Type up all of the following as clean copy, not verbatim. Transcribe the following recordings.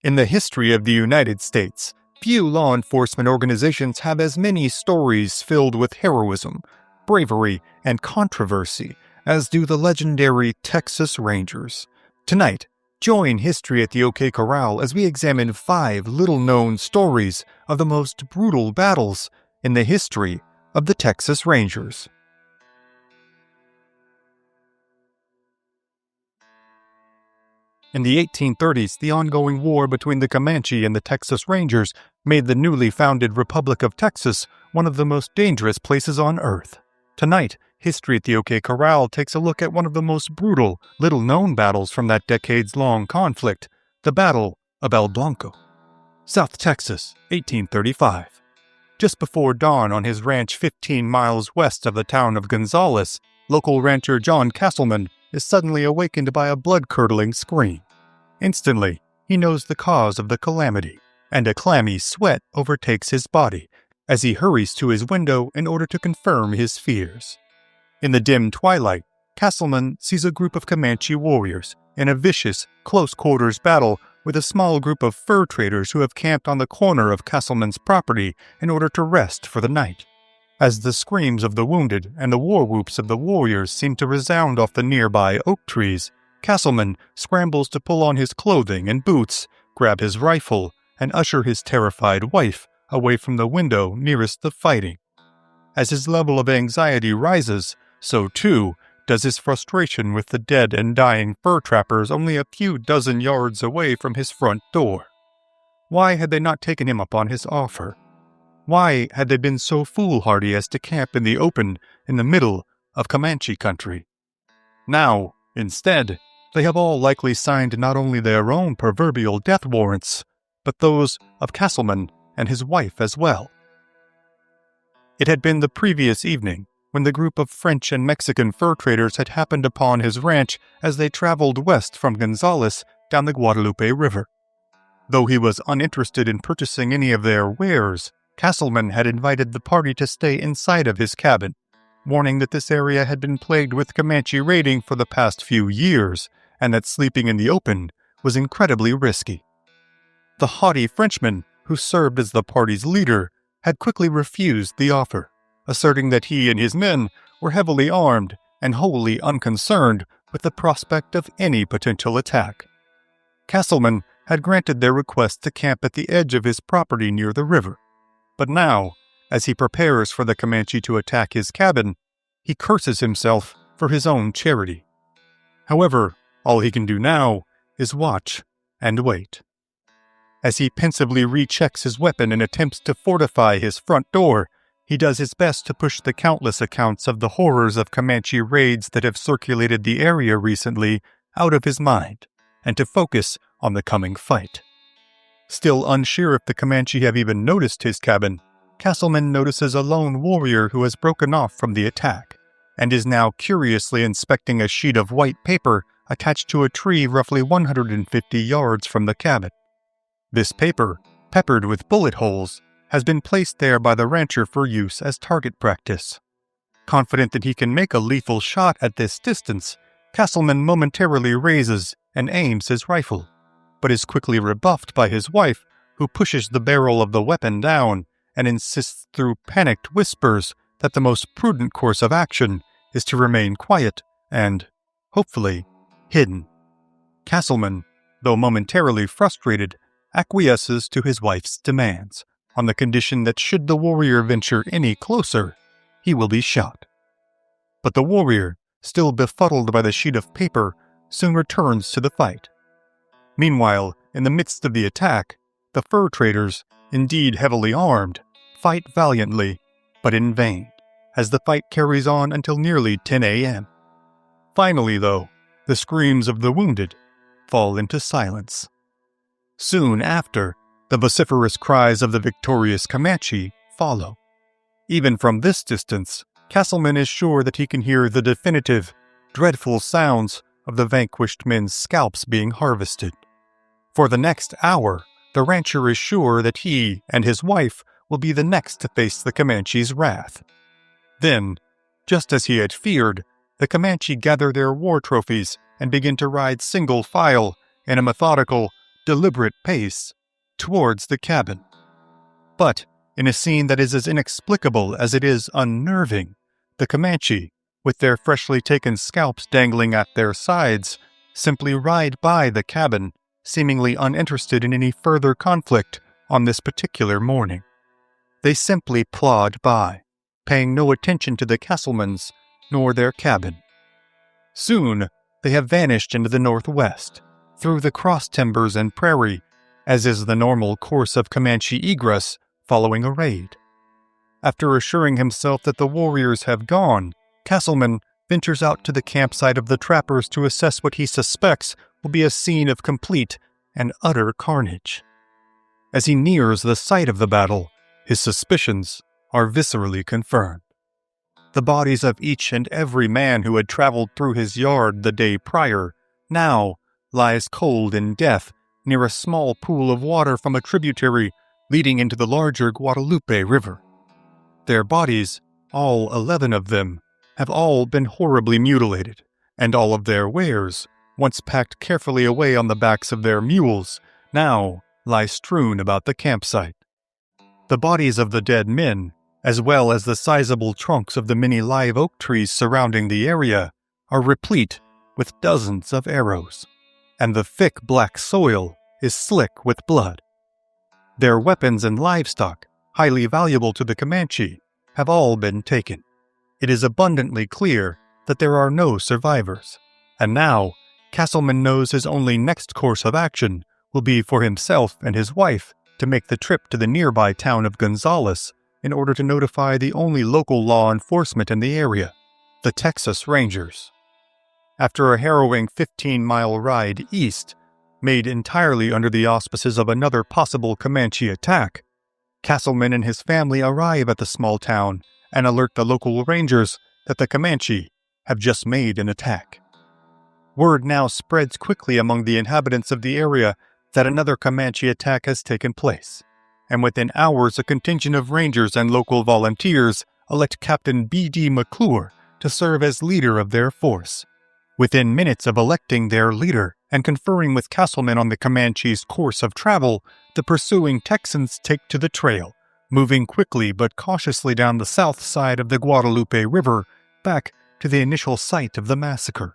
In the history of the United States, few law enforcement organizations have as many stories filled with heroism, bravery, and controversy as do the legendary Texas Rangers. Tonight, join History at the OK Corral as we examine 5 little-known stories of the most brutal battles in the history of the Texas Rangers. In the 1830s, the ongoing war between the Comanche and the Texas Rangers made the newly founded Republic of Texas one of the most dangerous places on Earth. Tonight, History at the OK Corral takes a look at one of the most brutal, little-known battles from that decades-long conflict, the Battle of El Blanco. South Texas, 1835. Just before dawn on his ranch 15 miles west of the town of Gonzales, local rancher John Castleman is suddenly awakened by a blood-curdling scream. Instantly, he knows the cause of the calamity, and a clammy sweat overtakes his body as he hurries to his window in order to confirm his fears. In the dim twilight, Castleman sees a group of Comanche warriors in a vicious, close-quarters battle with a small group of fur traders who have camped on the corner of Castleman's property in order to rest for the night. As the screams of the wounded and the war whoops of the warriors seem to resound off the nearby oak trees, Castleman scrambles to pull on his clothing and boots, grab his rifle, and usher his terrified wife away from the window nearest the fighting. As his level of anxiety rises, so too does his frustration with the dead and dying fur trappers only a few dozen yards away from his front door. Why had they not taken him up on his offer? Why had they been so foolhardy as to camp in the open in the middle of Comanche country? Now, instead, they have all likely signed not only their own proverbial death warrants, but those of Castleman and his wife as well. It had been the previous evening when the group of French and Mexican fur traders had happened upon his ranch as they traveled west from Gonzales down the Guadalupe River. Though he was uninterested in purchasing any of their wares, Castleman had invited the party to stay inside of his cabin, warning that this area had been plagued with Comanche raiding for the past few years, and that sleeping in the open was incredibly risky. The haughty Frenchman, who served as the party's leader, had quickly refused the offer, asserting that he and his men were heavily armed and wholly unconcerned with the prospect of any potential attack. Castleman had granted their request to camp at the edge of his property near the river, but now, as he prepares for the Comanche to attack his cabin, he curses himself for his own charity. However, all he can do now is watch and wait. As he pensively rechecks his weapon and attempts to fortify his front door, he does his best to push the countless accounts of the horrors of Comanche raids that have circulated the area recently out of his mind, and to focus on the coming fight. Still unsure if the Comanche have even noticed his cabin, Castleman notices a lone warrior who has broken off from the attack, and is now curiously inspecting a sheet of white paper attached to a tree roughly 150 yards from the cabin. This paper, peppered with bullet holes, has been placed there by the rancher for use as target practice. Confident that he can make a lethal shot at this distance, Castleman momentarily raises and aims his rifle, but is quickly rebuffed by his wife, who pushes the barrel of the weapon down and insists through panicked whispers that the most prudent course of action is to remain quiet and, hopefully, hidden. Castleman, though momentarily frustrated, acquiesces to his wife's demands, on the condition that should the warrior venture any closer, he will be shot. But the warrior, still befuddled by the sheet of paper, soon returns to the fight. Meanwhile, in the midst of the attack, the fur traders, indeed heavily armed, fight valiantly, but in vain, as the fight carries on until nearly 10 a.m. Finally, though, the screams of the wounded fall into silence. Soon after, the vociferous cries of the victorious Comanche follow. Even from this distance, Castleman is sure that he can hear the definitive, dreadful sounds of the vanquished men's scalps being harvested. For the next hour, the rancher is sure that he and his wife will be the next to face the Comanche's wrath. Then, just as he had feared, the Comanche gather their war trophies and begin to ride single file in a methodical deliberate pace towards the cabin. But in a scene that is as inexplicable as it is unnerving, the Comanche, with their freshly taken scalps dangling at their sides, simply ride by the cabin, seemingly uninterested in any further conflict on this particular morning. They simply plod by, paying no attention to the Castlemans nor their cabin. Soon they have vanished into the northwest, through the cross timbers and prairie, as is the normal course of Comanche egress following a raid. After assuring himself that the warriors have gone, Castleman ventures out to the campsite of the trappers to assess what he suspects will be a scene of complete and utter carnage. As he nears the site of the battle, his suspicions are viscerally confirmed. The bodies of each and every man who had traveled through his yard the day prior now lies cold in death near a small pool of water from a tributary leading into the larger Guadalupe River. Their bodies, all 11 of them, have all been horribly mutilated, and all of their wares, once packed carefully away on the backs of their mules, now lie strewn about the campsite. The bodies of the dead men, as well as the sizable trunks of the many live oak trees surrounding the area, are replete with dozens of arrows, and the thick black soil is slick with blood. Their weapons and livestock, highly valuable to the Comanche, have all been taken. It is abundantly clear that there are no survivors, and now Castleman knows his only next course of action will be for himself and his wife to make the trip to the nearby town of Gonzales in order to notify the only local law enforcement in the area, the Texas Rangers. After a harrowing 15-mile ride east, made entirely under the auspices of another possible Comanche attack, Castleman and his family arrive at the small town and alert the local rangers that the Comanche have just made an attack. Word now spreads quickly among the inhabitants of the area that another Comanche attack has taken place, and within hours a contingent of rangers and local volunteers elect Captain B.D. McClure to serve as leader of their force. Within minutes of electing their leader and conferring with Castleman on the Comanche's course of travel, the pursuing Texans take to the trail, moving quickly but cautiously down the south side of the Guadalupe River back to the initial site of the massacre.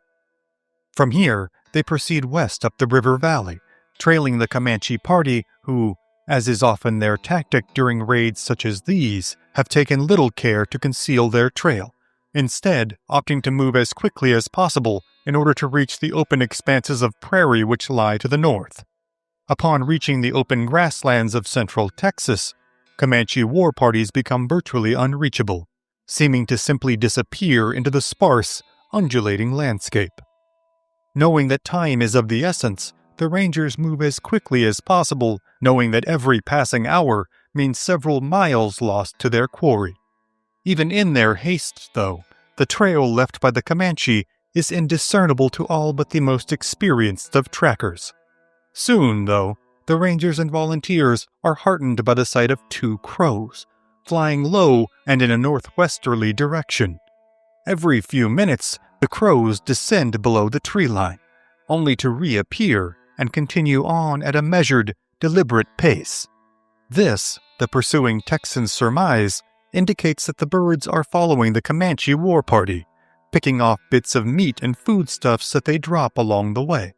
From here, they proceed west up the river valley, trailing the Comanche party who, as is often their tactic during raids such as these, have taken little care to conceal their trail, instead opting to move as quickly as possible in order to reach the open expanses of prairie which lie to the north. Upon reaching the open grasslands of central Texas, Comanche war parties become virtually unreachable, seeming to simply disappear into the sparse, undulating landscape. Knowing that time is of the essence, the Rangers move as quickly as possible, knowing that every passing hour means several miles lost to their quarry. Even in their haste, though, the trail left by the Comanche is indiscernible to all but the most experienced of trackers. Soon, though, the Rangers and volunteers are heartened by the sight of 2 crows, flying low and in a northwesterly direction. Every few minutes, the crows descend below the tree line, only to reappear and continue on at a measured, deliberate pace. This, the pursuing Texans surmise, indicates that the birds are following the Comanche war party, picking off bits of meat and foodstuffs that they drop along the way.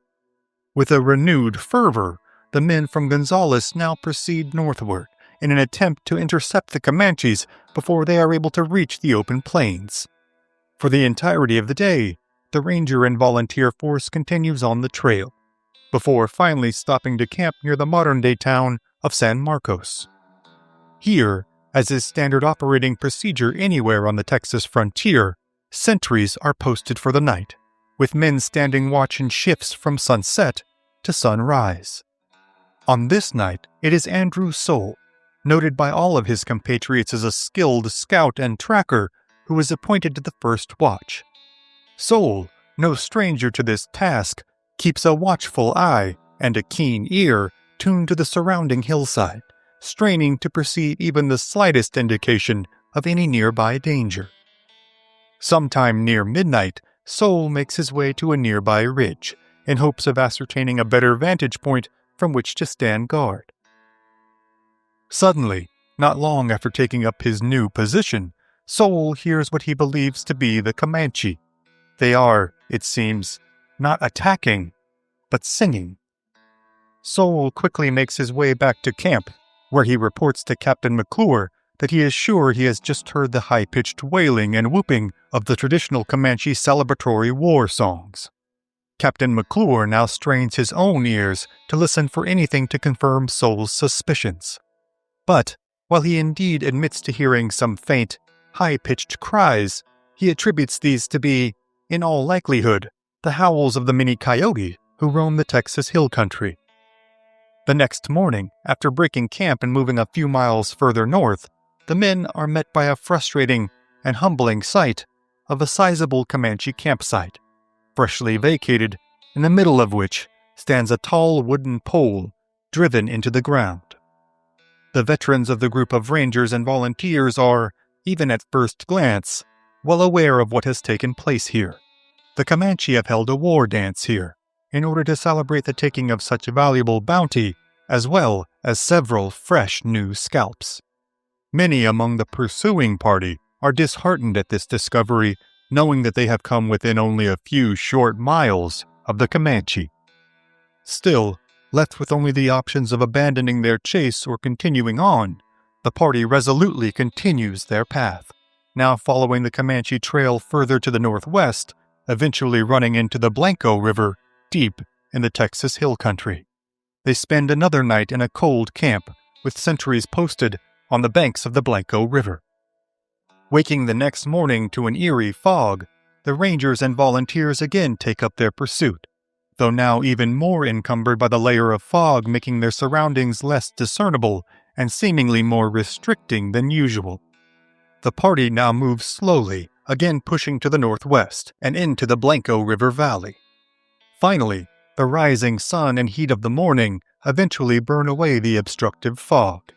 With a renewed fervor, the men from Gonzales now proceed northward in an attempt to intercept the Comanches before they are able to reach the open plains. For the entirety of the day, the ranger and volunteer force continues on the trail, before finally stopping to camp near the modern-day town of San Marcos. Here, as is standard operating procedure anywhere on the Texas frontier, sentries are posted for the night, with men standing watch in shifts from sunset to sunrise. On this night, it is Andrew Soule, noted by all of his compatriots as a skilled scout and tracker, who is appointed to the first watch. Soule, no stranger to this task, keeps a watchful eye and a keen ear tuned to the surrounding hillside, straining to perceive even the slightest indication of any nearby danger. Sometime near midnight, Soule makes his way to a nearby ridge, in hopes of ascertaining a better vantage point from which to stand guard. Suddenly, not long after taking up his new position, Sol hears what he believes to be the Comanche. They are, it seems, not attacking, but singing. Sol quickly makes his way back to camp, where he reports to Captain McClure that he is sure he has just heard the high-pitched wailing and whooping of the traditional Comanche celebratory war songs. Captain McClure now strains his own ears to listen for anything to confirm Sol's suspicions. But, while he indeed admits to hearing some faint, high-pitched cries, he attributes these to be, in all likelihood, the howls of the many coyote who roam the Texas hill country. The next morning, after breaking camp and moving a few miles further north, the men are met by a frustrating and humbling sight of a sizable Comanche campsite, freshly vacated, in the middle of which stands a tall wooden pole driven into the ground. The veterans of the group of rangers and volunteers are, even at first glance, well aware of what has taken place here. The Comanche have held a war dance here, in order to celebrate the taking of such valuable bounty, as well as several fresh new scalps. Many among the pursuing party are disheartened at this discovery, knowing that they have come within only a few short miles of the Comanche. Still, left with only the options of abandoning their chase or continuing on, the party resolutely continues their path, now following the Comanche trail further to the northwest, eventually running into the Blanco River deep in the Texas hill country. They spend another night in a cold camp with sentries posted on the banks of the Blanco River. Waking the next morning to an eerie fog, the rangers and volunteers again take up their pursuit, though now even more encumbered by the layer of fog making their surroundings less discernible and seemingly more restricting than usual. The party now moves slowly, again pushing to the northwest and into the Blanco River Valley. Finally, the rising sun and heat of the morning eventually burn away the obstructive fog.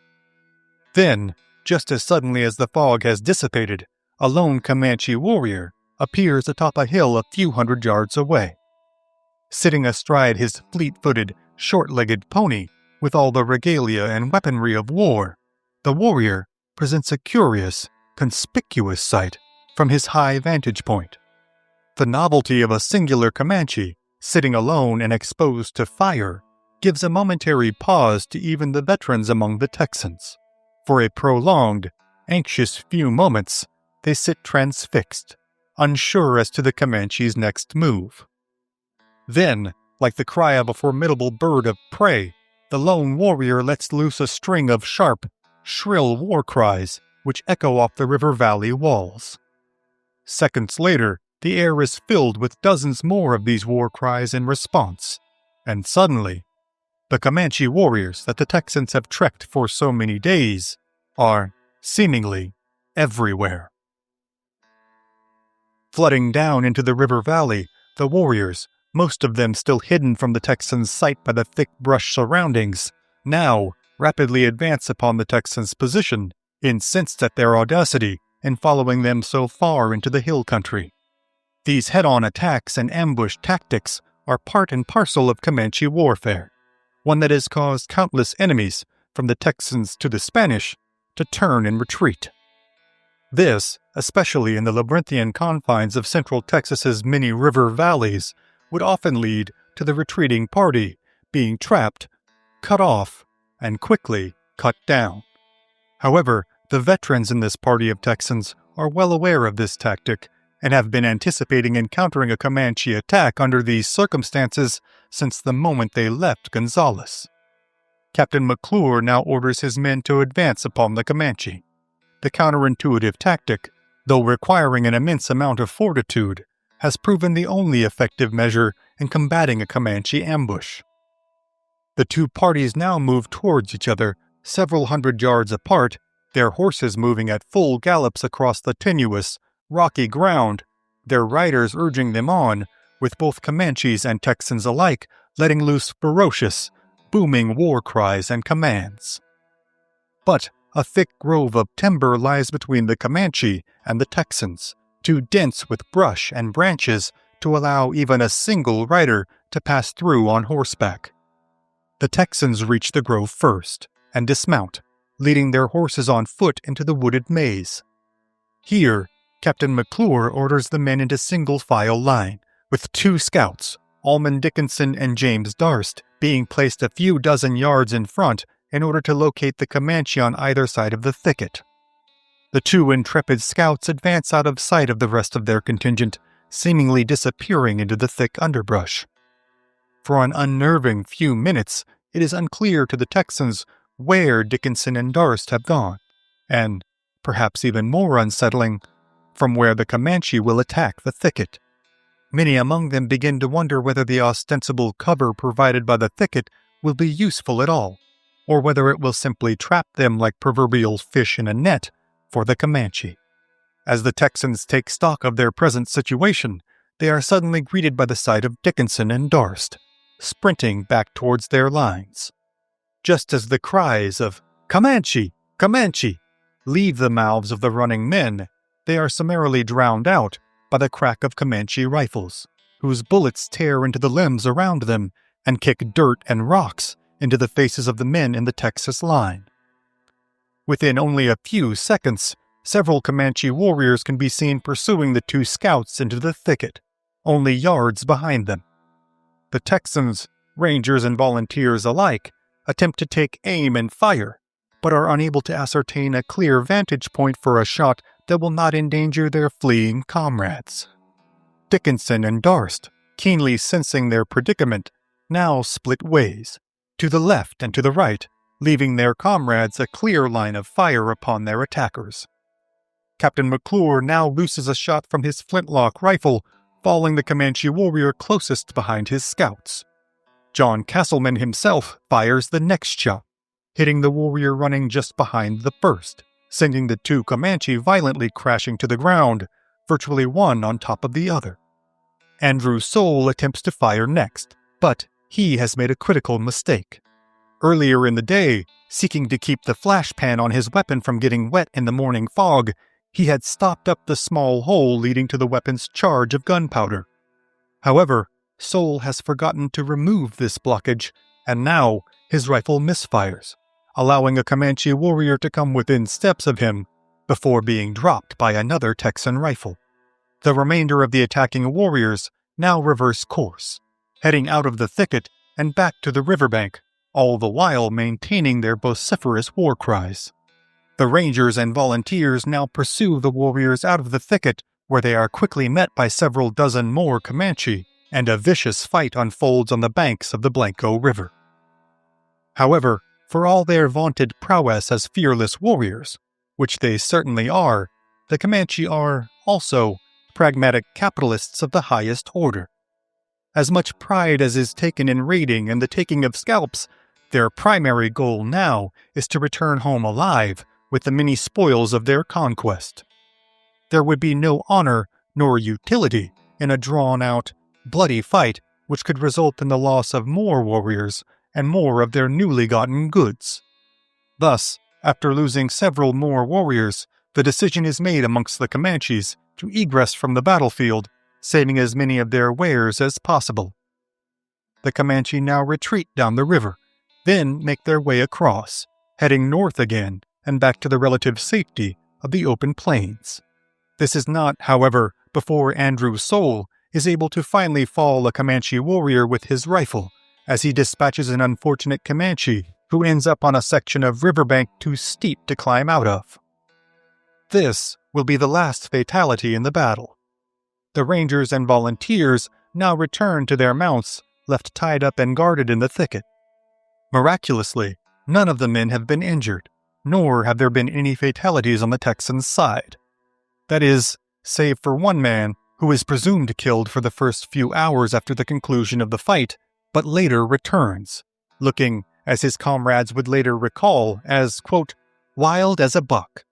Then, just as suddenly as the fog has dissipated, a lone Comanche warrior appears atop a hill a few hundred yards away. Sitting astride his fleet-footed, short-legged pony, with all the regalia and weaponry of war, the warrior presents a curious, conspicuous sight from his high vantage point. The novelty of a singular Comanche, sitting alone and exposed to fire, gives a momentary pause to even the veterans among the Texans. For a prolonged, anxious few moments, they sit transfixed, unsure as to the Comanche's next move. Then, like the cry of a formidable bird of prey, the lone warrior lets loose a string of sharp, shrill war cries which echo off the river valley walls. Seconds later, the air is filled with dozens more of these war cries in response, and suddenly, the Comanche warriors that the Texans have trekked for so many days are, seemingly, everywhere. Flooding down into the river valley, the warriors, most of them still hidden from the Texans' sight by the thick brush surroundings, now rapidly advance upon the Texans' position, incensed at their audacity in following them so far into the hill country. These head-on attacks and ambush tactics are part and parcel of Comanche warfare, one that has caused countless enemies, from the Texans to the Spanish, to turn and retreat. This, especially in the labyrinthian confines of central Texas's many river valleys, would often lead to the retreating party being trapped, cut off, and quickly cut down. However, the veterans in this party of Texans are well aware of this tactic and have been anticipating encountering a Comanche attack under these circumstances since the moment they left Gonzales. Captain McClure now orders his men to advance upon the Comanche. The counterintuitive tactic, though requiring an immense amount of fortitude, has proven the only effective measure in combating a Comanche ambush. The two parties now move towards each other, several hundred yards apart, their horses moving at full gallops across the tenuous, rocky ground, their riders urging them on, with both Comanches and Texans alike letting loose ferocious, booming war cries and commands. But a thick grove of timber lies between the Comanche and the Texans, too dense with brush and branches to allow even a single rider to pass through on horseback. The Texans reach the grove first and dismount, leading their horses on foot into the wooded maze. Here, Captain McClure orders the men into single file line, with 2 scouts, Almond Dickinson and James Darst, being placed a few dozen yards in front in order to locate the Comanche on either side of the thicket. The 2 intrepid scouts advance out of sight of the rest of their contingent, seemingly disappearing into the thick underbrush. For an unnerving few minutes, it is unclear to the Texans where Dickinson and Darst have gone, and, perhaps even more unsettling, from where the Comanche will attack the thicket. Many among them begin to wonder whether the ostensible cover provided by the thicket will be useful at all, or whether it will simply trap them like proverbial fish in a net for the Comanche. As the Texans take stock of their present situation, they are suddenly greeted by the sight of Dickinson and Darst, sprinting back towards their lines. Just as the cries of "Comanche! Comanche!" leave the mouths of the running men, they are summarily drowned out by the crack of Comanche rifles, whose bullets tear into the limbs around them and kick dirt and rocks into the faces of the men in the Texas line. Within only a few seconds, several Comanche warriors can be seen pursuing the 2 scouts into the thicket, only yards behind them. The Texans, Rangers and volunteers alike, attempt to take aim and fire, but are unable to ascertain a clear vantage point for a shot that will not endanger their fleeing comrades. Dickinson and Darst, keenly sensing their predicament, now split ways, to the left and to the right, leaving their comrades a clear line of fire upon their attackers. Captain McClure now looses a shot from his flintlock rifle, falling the Comanche warrior closest behind his scouts. John Castleman himself fires the next shot, hitting the warrior running just behind the first, sending the 2 Comanche violently crashing to the ground, virtually one on top of the other. Andrew Soule attempts to fire next, but he has made a critical mistake. Earlier in the day, seeking to keep the flash pan on his weapon from getting wet in the morning fog, he had stopped up the small hole leading to the weapon's charge of gunpowder. However, Soule has forgotten to remove this blockage, and now his rifle misfires, allowing a Comanche warrior to come within steps of him before being dropped by another Texan rifle. The remainder of the attacking warriors now reverse course, heading out of the thicket and back to the riverbank, all the while maintaining their vociferous war cries. The Rangers and volunteers now pursue the warriors out of the thicket, where they are quickly met by several dozen more Comanche, and a vicious fight unfolds on the banks of the Blanco River. However, for all their vaunted prowess as fearless warriors, which they certainly are, the Comanche are, also, pragmatic capitalists of the highest order. As much pride as is taken in raiding and the taking of scalps, their primary goal now is to return home alive with the many spoils of their conquest. There would be no honor nor utility in a drawn-out, bloody fight which could result in the loss of more warriors and more of their newly gotten goods. Thus, after losing several more warriors, the decision is made amongst the Comanches to egress from the battlefield, saving as many of their wares as possible. The Comanche now retreat down the river, then make their way across, heading north again and back to the relative safety of the open plains. This is not, however, before Andrew Soule is able to finally fall a Comanche warrior with his rifle, as he dispatches an unfortunate Comanche who ends up on a section of riverbank too steep to climb out of. This will be the last fatality in the battle. The Rangers and volunteers now return to their mounts, left tied up and guarded in the thicket. Miraculously, none of the men have been injured, nor have there been any fatalities on the Texans' side. That is, save for one man who is presumed killed for the first few hours after the conclusion of the fight, but later returns, looking, as his comrades would later recall, as, quote, wild as a buck.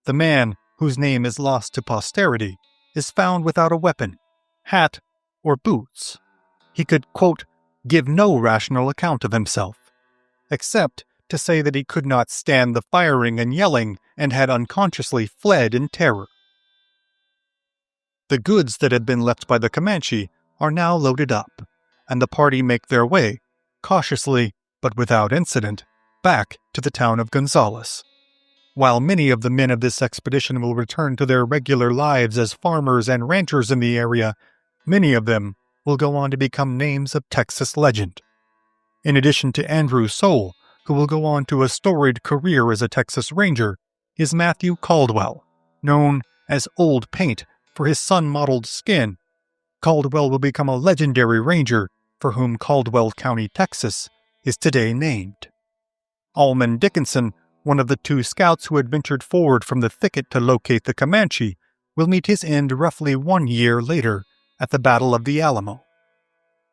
The man, whose name is lost to posterity, is found without a weapon, hat, or boots. He could, quote, give no rational account of himself, except to say that he could not stand the firing and yelling and had unconsciously fled in terror. The goods that had been left by the Comanche are now loaded up, and the party make their way, cautiously, but without incident, back to the town of Gonzales. While many of the men of this expedition will return to their regular lives as farmers and ranchers in the area, many of them will go on to become names of Texas legend. In addition to Andrew Soule, who will go on to a storied career as a Texas Ranger, is Matthew Caldwell, known as Old Paint for his sun-mottled skin. Caldwell will become a legendary ranger for whom Caldwell County, Texas, is today named. Alman Dickinson, one of the two scouts who had ventured forward from the thicket to locate the Comanche, will meet his end roughly 1 year later at the Battle of the Alamo.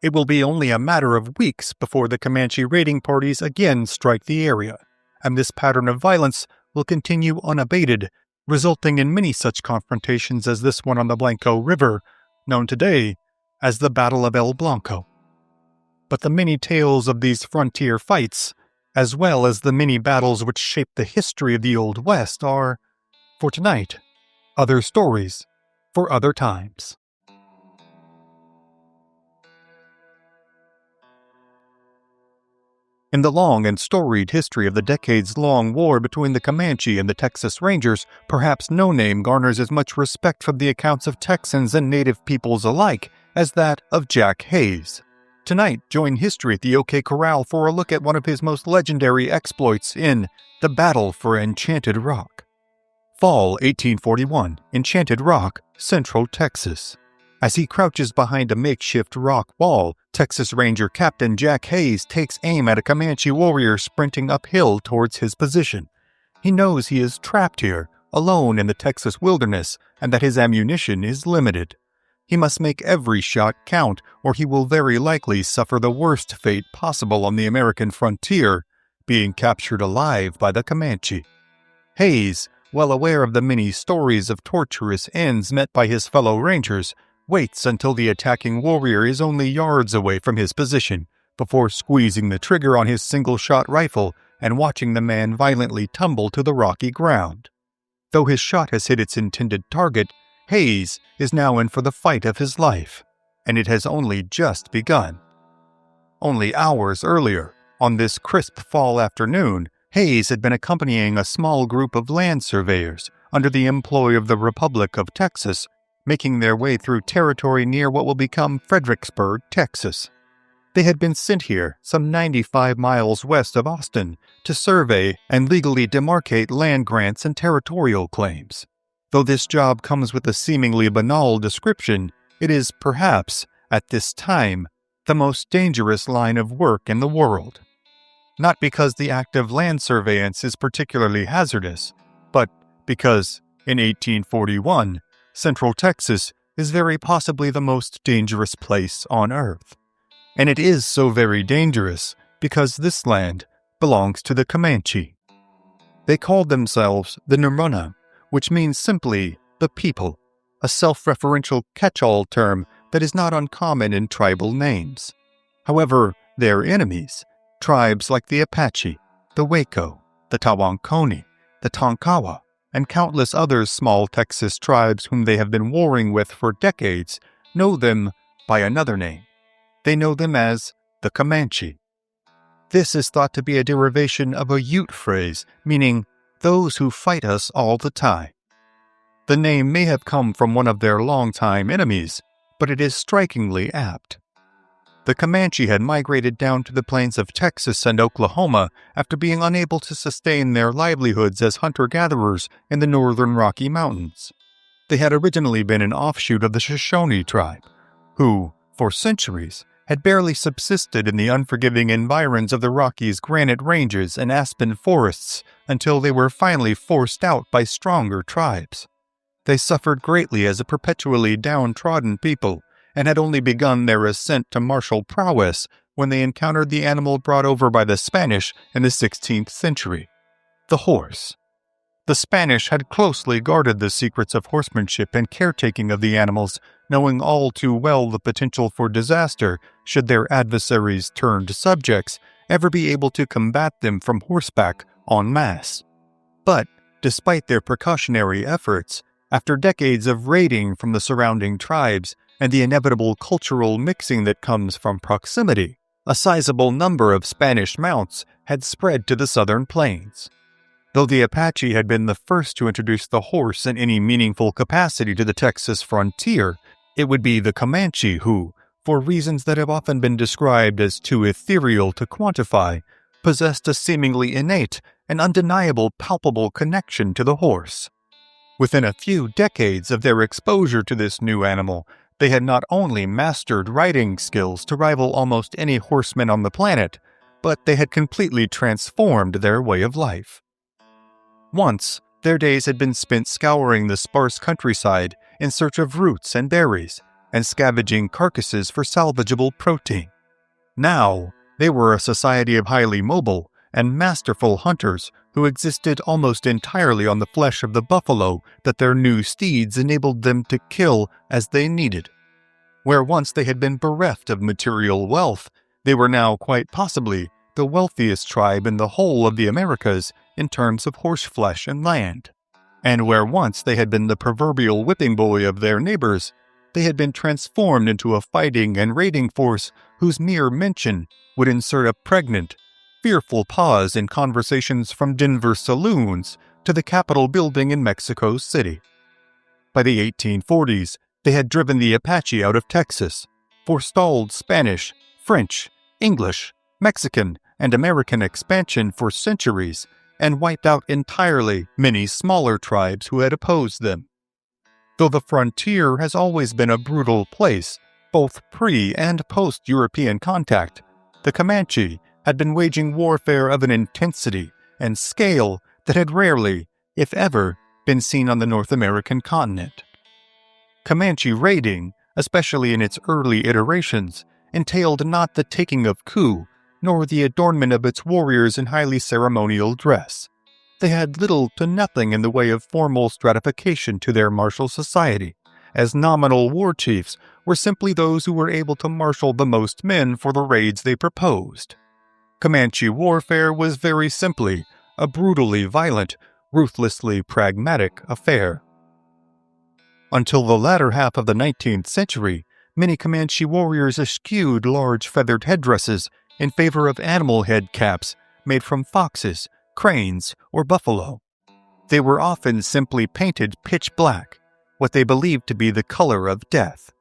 It will be only a matter of weeks before the Comanche raiding parties again strike the area, and this pattern of violence will continue unabated, resulting in many such confrontations as this one on the Blanco River, known today as the Battle of El Blanco. But the many tales of these frontier fights, as well as the many battles which shaped the history of the Old West, are, for tonight, other stories for other times. In the long and storied history of the decades-long war between the Comanche and the Texas Rangers, perhaps no name garners as much respect from the accounts of Texans and native peoples alike as that of Jack Hays. Tonight, join history at the OK Corral for a look at one of his most legendary exploits in the Battle for Enchanted Rock. Fall 1841, Enchanted Rock, Central Texas. As he crouches behind a makeshift rock wall, Texas Ranger Captain Jack Hays takes aim at a Comanche warrior sprinting uphill towards his position. He knows he is trapped here, alone in the Texas wilderness, and that his ammunition is limited. He must make every shot count, or he will very likely suffer the worst fate possible on the American frontier, being captured alive by the Comanche. Hays, well aware of the many stories of torturous ends met by his fellow rangers, waits until the attacking warrior is only yards away from his position, before squeezing the trigger on his single-shot rifle and watching the man violently tumble to the rocky ground. Though his shot has hit its intended target, Hays is now in for the fight of his life, and it has only just begun. Only hours earlier, on this crisp fall afternoon, Hays had been accompanying a small group of land surveyors under the employ of the Republic of Texas, making their way through territory near what will become Fredericksburg, Texas. They had been sent here, some 95 miles west of Austin, to survey and legally demarcate land grants and territorial claims. Though this job comes with a seemingly banal description, it is perhaps, at this time, the most dangerous line of work in the world. Not because the act of land surveyance is particularly hazardous, but because, in 1841, Central Texas is very possibly the most dangerous place on Earth. And it is so very dangerous because this land belongs to the Comanche. They called themselves the Numruna, which means simply the people, a self-referential catch-all term that is not uncommon in tribal names. However, their enemies, tribes like the Apache, the Waco, the Tawankoni, the Tonkawa, and countless other small Texas tribes whom they have been warring with for decades, know them by another name. They know them as the Comanche. This is thought to be a derivation of a Ute phrase, meaning those who fight us all the time. The name may have come from one of their longtime enemies, but it is strikingly apt. The Comanche had migrated down to the plains of Texas and Oklahoma after being unable to sustain their livelihoods as hunter-gatherers in the northern Rocky Mountains. They had originally been an offshoot of the Shoshone tribe, who, for centuries, had barely subsisted in the unforgiving environs of the Rockies' granite ranges and aspen forests until they were finally forced out by stronger tribes. They suffered greatly as a perpetually downtrodden people, and had only begun their ascent to martial prowess when they encountered the animal brought over by the Spanish in the 16th century, the horse. The Spanish had closely guarded the secrets of horsemanship and caretaking of the animals, knowing all too well the potential for disaster should their adversaries turned subjects ever be able to combat them from horseback en masse. But, despite their precautionary efforts, after decades of raiding from the surrounding tribes and the inevitable cultural mixing that comes from proximity, A sizable number of Spanish mounts had spread to the southern plains. Though the Apache had been the first to introduce the horse in any meaningful capacity to the Texas frontier, it would be the Comanche who, for reasons that have often been described as too ethereal to quantify, possessed a seemingly innate and undeniable palpable connection to the horse. Within a few decades of their exposure to this new animal, they had not only mastered riding skills to rival almost any horseman on the planet, but they had completely transformed their way of life. Once, their days had been spent scouring the sparse countryside in search of roots and berries, and scavenging carcasses for salvageable protein. Now, they were a society of highly mobile and masterful hunters who existed almost entirely on the flesh of the buffalo that their new steeds enabled them to kill as they needed. Where once they had been bereft of material wealth, they were now quite possibly the wealthiest tribe in the whole of the Americas in terms of horseflesh and land. And where once they had been the proverbial whipping boy of their neighbors, they had been transformed into a fighting and raiding force whose mere mention would insert a pregnant, fearful pause in conversations from Denver saloons to the Capitol building in Mexico City. By the 1840s, they had driven the Apache out of Texas, forestalled Spanish, French, English, Mexican, and American expansion for centuries, and wiped out entirely many smaller tribes who had opposed them. Though the frontier has always been a brutal place, both pre- and post-European contact, the Comanche had been waging warfare of an intensity and scale that had rarely, if ever, been seen on the North American continent. Comanche raiding, especially in its early iterations, entailed not the taking of coup, nor the adornment of its warriors in highly ceremonial dress. They had little to nothing in the way of formal stratification to their martial society, as nominal war chiefs were simply those who were able to marshal the most men for the raids they proposed. Comanche warfare was very simply a brutally violent, ruthlessly pragmatic affair. Until the latter half of the 19th century, many Comanche warriors eschewed large feathered headdresses in favor of animal head caps made from foxes, cranes, or buffalo. They were often simply painted pitch black, what they believed to be the color of death.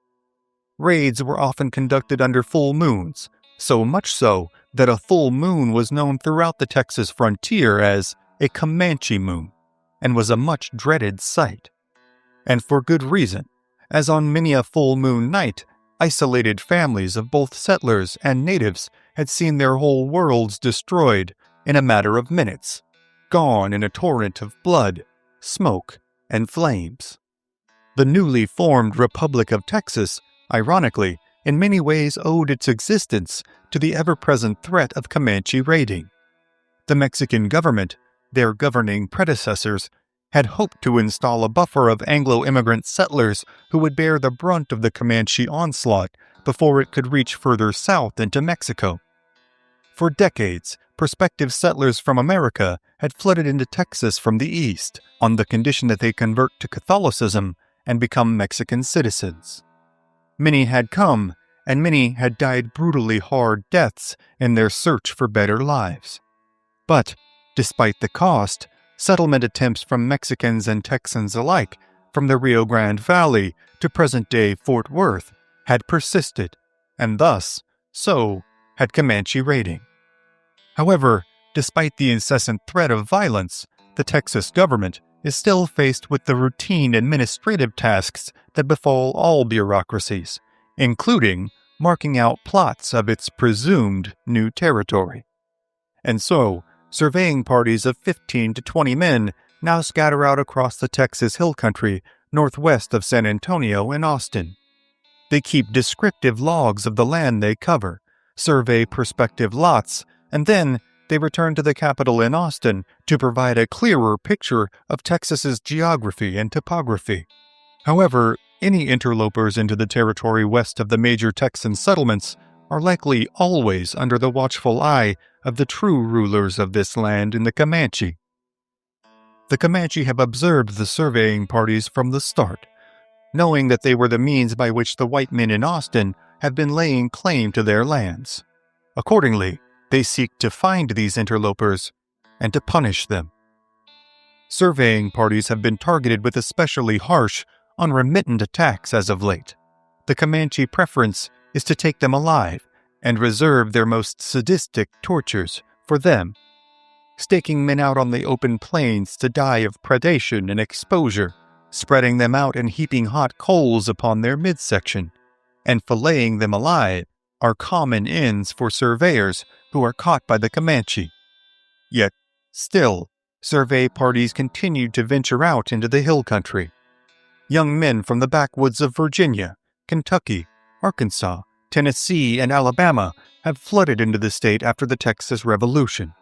Raids were often conducted under full moons, so much so that a full moon was known throughout the Texas frontier as a Comanche moon, and was a much dreaded sight. And for good reason, as on many a full moon night, isolated families of both settlers and natives had seen their whole worlds destroyed in a matter of minutes, gone in a torrent of blood, smoke, and flames. The newly formed Republic of Texas, ironically, in many ways owed its existence to the ever-present threat of Comanche raiding. The Mexican government, their governing predecessors, had hoped to install a buffer of Anglo-immigrant settlers who would bear the brunt of the Comanche onslaught before it could reach further south into Mexico. For decades, prospective settlers from America had flooded into Texas from the east on the condition that they convert to Catholicism and become Mexican citizens. Many had come, and many had died brutally hard deaths in their search for better lives. But, despite the cost, settlement attempts from Mexicans and Texans alike, from the Rio Grande Valley to present-day Fort Worth, had persisted, and thus, so, had Comanche raiding. However, despite the incessant threat of violence, the Texas government is still faced with the routine administrative tasks that befall all bureaucracies, including marking out plots of its presumed new territory. And so, surveying parties of 15 to 20 men now scatter out across the Texas hill country northwest of San Antonio and Austin. They keep descriptive logs of the land they cover, survey prospective lots, and then they return to the capital in Austin to provide a clearer picture of Texas's geography and topography. However, any interlopers into the territory west of the major Texan settlements are likely always under the watchful eye of the true rulers of this land in the Comanche. The Comanche have observed the surveying parties from the start, knowing that they were the means by which the white men in Austin have been laying claim to their lands. Accordingly, they seek to find these interlopers and to punish them. Surveying parties have been targeted with especially harsh, unremittent attacks as of late. The Comanche preference is to take them alive and reserve their most sadistic tortures for them, staking men out on the open plains to die of predation and exposure, spreading them out and heaping hot coals upon their midsection, and filleting them alive are common ends for surveyors who are caught by the Comanche. Yet, still, survey parties continue to venture out into the hill country. Young men from the backwoods of Virginia, Kentucky, Arkansas, Tennessee, and Alabama have flooded into the state after the Texas Revolution.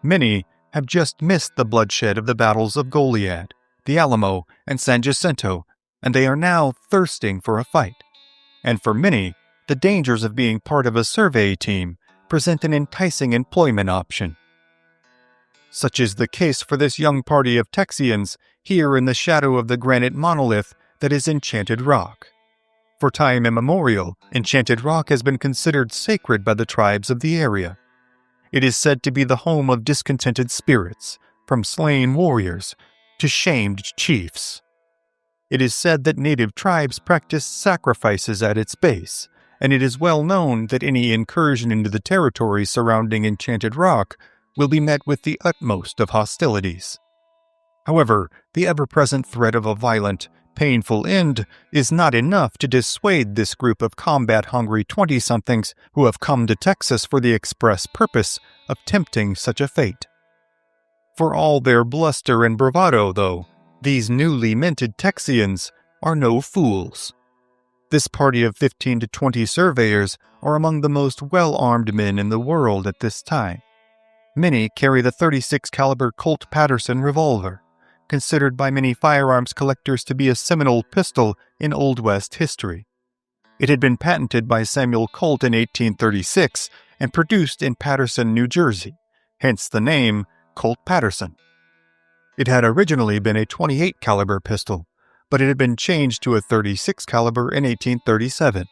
Many have just missed the bloodshed of the battles of Goliad, the Alamo, and San Jacinto, and they are now thirsting for a fight. And for many, the dangers of being part of a survey team present an enticing employment option. Such is the case for this young party of Texans here in the shadow of the granite monolith that is Enchanted Rock. For time immemorial, Enchanted Rock has been considered sacred by the tribes of the area. It is said to be the home of discontented spirits, from slain warriors to shamed chiefs. It is said that native tribes practice sacrifices at its base, and it is well known that any incursion into the territory surrounding Enchanted Rock will be met with the utmost of hostilities. However, the ever-present threat of a violent, painful end is not enough to dissuade this group of combat-hungry 20-somethings who have come to Texas for the express purpose of tempting such a fate. For all their bluster and bravado, though, these newly minted Texians are no fools. This party of 15 to 20 surveyors are among the most well-armed men in the world at this time. Many carry the .36 caliber Colt Patterson revolver, considered by many firearms collectors to be a seminal pistol in Old West history. It had been patented by Samuel Colt in 1836 and produced in Paterson, New Jersey, hence the name Colt Patterson. It had originally been a .28 caliber pistol, but it had been changed to a .36 caliber in 1837.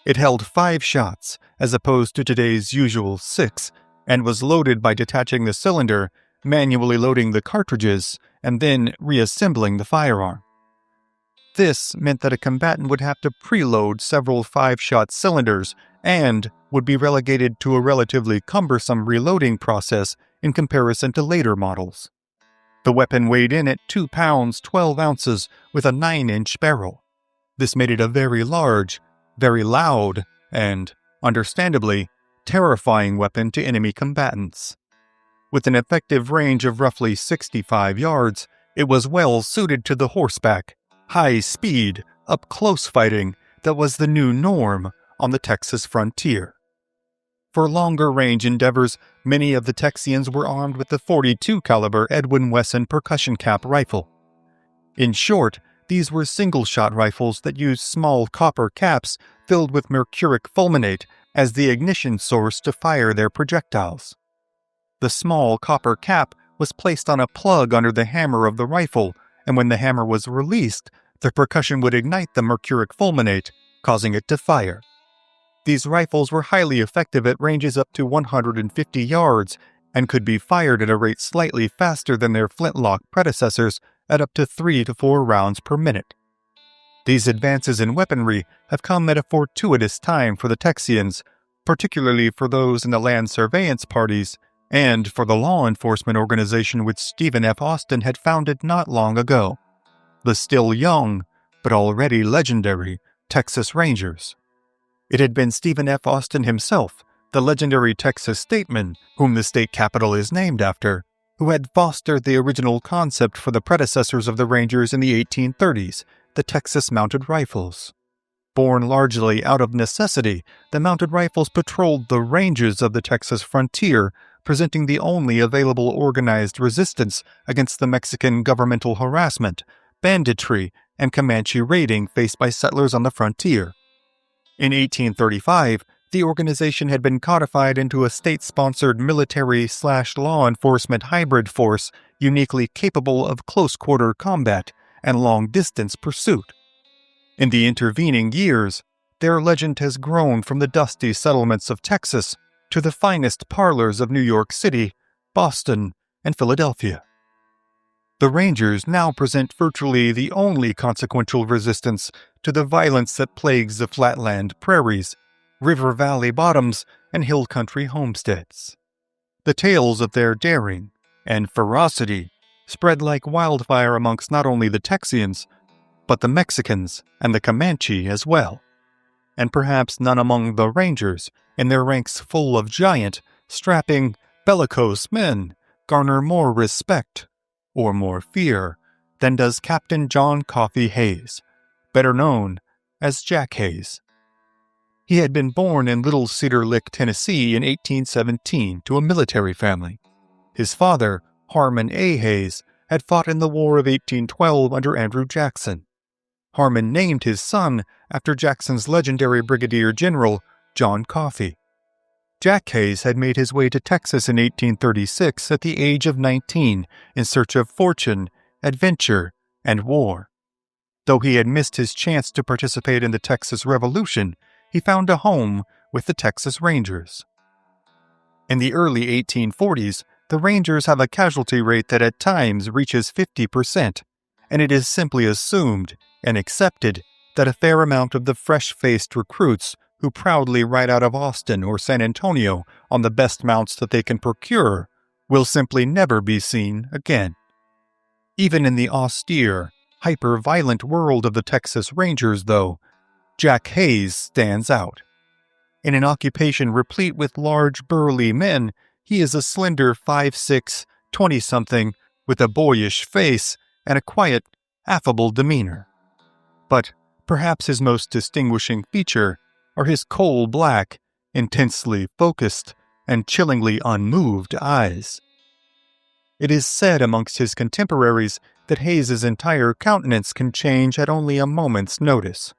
It held 5 shots, as opposed to today's usual 6, and was loaded by detaching the cylinder, manually loading the cartridges, and then reassembling the firearm. This meant that a combatant would have to preload several 5-shot cylinders and would be relegated to a relatively cumbersome reloading process in comparison to later models. The weapon weighed in at 2 pounds 12 ounces with a 9-inch barrel. This made it a very large, very loud, and, understandably, terrifying weapon to enemy combatants. With an effective range of roughly 65 yards, it was well suited to the horseback, high-speed, up-close fighting that was the new norm on the Texas frontier. For longer-range endeavors, many of the Texians were armed with the .42 caliber Edwin Wesson percussion cap rifle. In short, these were single-shot rifles that used small copper caps filled with mercuric fulminate as the ignition source to fire their projectiles. The small copper cap was placed on a plug under the hammer of the rifle, and when the hammer was released, the percussion would ignite the mercuric fulminate, causing it to fire. These rifles were highly effective at ranges up to 150 yards and could be fired at a rate slightly faster than their flintlock predecessors at up to 3 to 4 rounds per minute. These advances in weaponry have come at a fortuitous time for the Texians, particularly for those in the land surveillance parties, and for the law enforcement organization which Stephen F. Austin had founded not long ago, the still young, but already legendary, Texas Rangers. It had been Stephen F. Austin himself, the legendary Texas statesman, whom the state capital is named after, who had fostered the original concept for the predecessors of the Rangers in the 1830s, the Texas Mounted Rifles. Born largely out of necessity, the mounted rifles patrolled the ranges of the Texas frontier, presenting the only available organized resistance against the Mexican governmental harassment, banditry, and Comanche raiding faced by settlers on the frontier. In 1835, the organization had been codified into a state-sponsored military/law enforcement hybrid force uniquely capable of close-quarter combat and long-distance pursuit. In the intervening years, their legend has grown from the dusty settlements of Texas to the finest parlors of New York City, Boston, and Philadelphia. The Rangers now present virtually the only consequential resistance to the violence that plagues the flatland prairies, river valley bottoms, and hill country homesteads. The tales of their daring and ferocity spread like wildfire amongst not only the Texans, but the Mexicans and the Comanche as well. And perhaps none among the Rangers, in their ranks full of giant, strapping, bellicose men, garner more respect or more fear than does Captain John Coffee Hayes, better known as Jack Hayes. He had been born in Little Cedar Lick, Tennessee in 1817 to a military family. His father, Harmon A. Hayes, had fought in the War of 1812 under Andrew Jackson. Harmon named his son after Jackson's legendary Brigadier General, John Coffee. Jack Hayes had made his way to Texas in 1836 at the age of 19 in search of fortune, adventure, and war. Though he had missed his chance to participate in the Texas Revolution, he found a home with the Texas Rangers. In the early 1840s, the Rangers have a casualty rate that at times reaches 50%, and it is simply assumed and accepted that a fair amount of the fresh-faced recruits who proudly ride out of Austin or San Antonio on the best mounts that they can procure will simply never be seen again. Even in the austere, hyper-violent world of the Texas Rangers, though, Jack Hayes stands out. In an occupation replete with large, burly men, he is a slender 5'6", 20-something with a boyish face and a quiet, affable demeanor. But perhaps his most distinguishing feature are his coal-black, intensely focused, and chillingly unmoved eyes. It is said amongst his contemporaries that Hayes's entire countenance can change at only a moment's notice.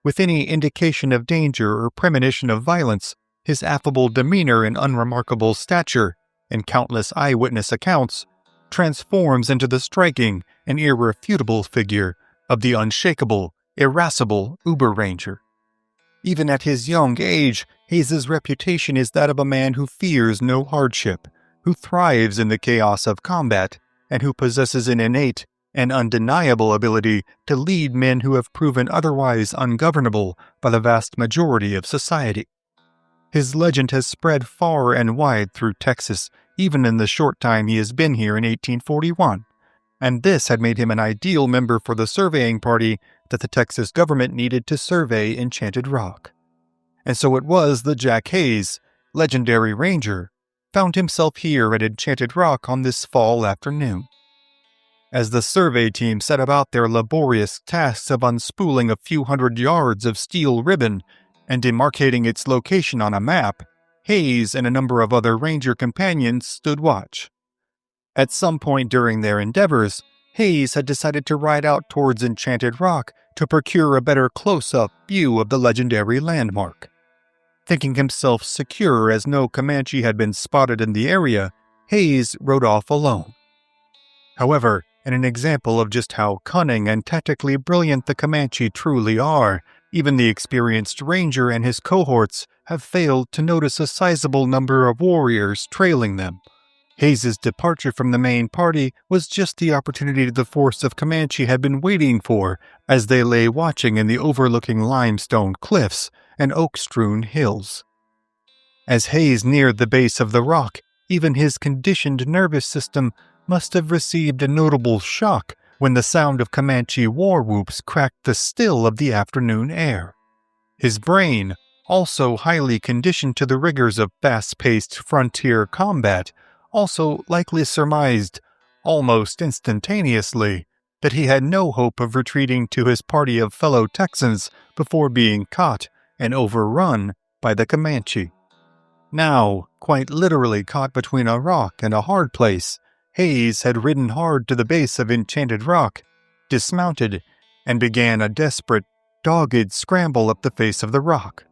With any indication of danger or premonition of violence, his affable demeanor and unremarkable stature, in countless eyewitness accounts, transforms into the striking and irrefutable figure of the unshakable, irascible Uber Ranger. Even at his young age, Hayes's reputation is that of a man who fears no hardship, who thrives in the chaos of combat, and who possesses an innate and undeniable ability to lead men who have proven otherwise ungovernable by the vast majority of society. His legend has spread far and wide through Texas, even in the short time he has been here in 1841, and this had made him an ideal member for the surveying party that the Texas government needed to survey Enchanted Rock. And so it was that Jack Hayes, legendary ranger, found himself here at Enchanted Rock on this fall afternoon. As the survey team set about their laborious tasks of unspooling a few hundred yards of steel ribbon and demarcating its location on a map, Hayes and a number of other ranger companions stood watch. At some point during their endeavors, Hayes had decided to ride out towards Enchanted Rock to procure a better close-up view of the legendary landmark. Thinking himself secure as no Comanche had been spotted in the area, Hayes rode off alone. However, in an example of just how cunning and tactically brilliant the Comanche truly are, even the experienced ranger and his cohorts have failed to notice a sizable number of warriors trailing them. Hayes's departure from the main party was just the opportunity the force of Comanche had been waiting for as they lay watching in the overlooking limestone cliffs and oak-strewn hills. As Hayes neared the base of the rock, even his conditioned nervous system must have received a notable shock when the sound of Comanche war whoops cracked the still of the afternoon air. His brain, also highly conditioned to the rigors of fast-paced frontier combat, also likely surmised, almost instantaneously, that he had no hope of retreating to his party of fellow Texans before being caught and overrun by the Comanche. Now, quite literally caught between a rock and a hard place, Hayes had ridden hard to the base of Enchanted Rock, dismounted, and began a desperate, dogged scramble up the face of the rock.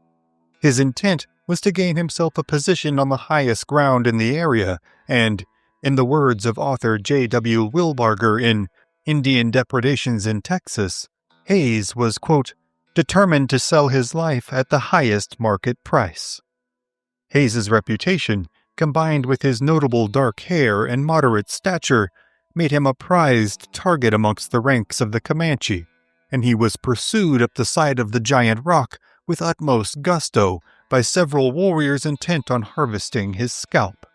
His intent was to gain himself a position on the highest ground in the area, and, in the words of author J.W. Wilbarger in Indian Depredations in Texas, Hayes was, quote, determined to sell his life at the highest market price. Hayes's reputation, combined with his notable dark hair and moderate stature, made him a prized target amongst the ranks of the Comanche, and he was pursued up the side of the giant rock with utmost gusto by several warriors intent on harvesting his scalp.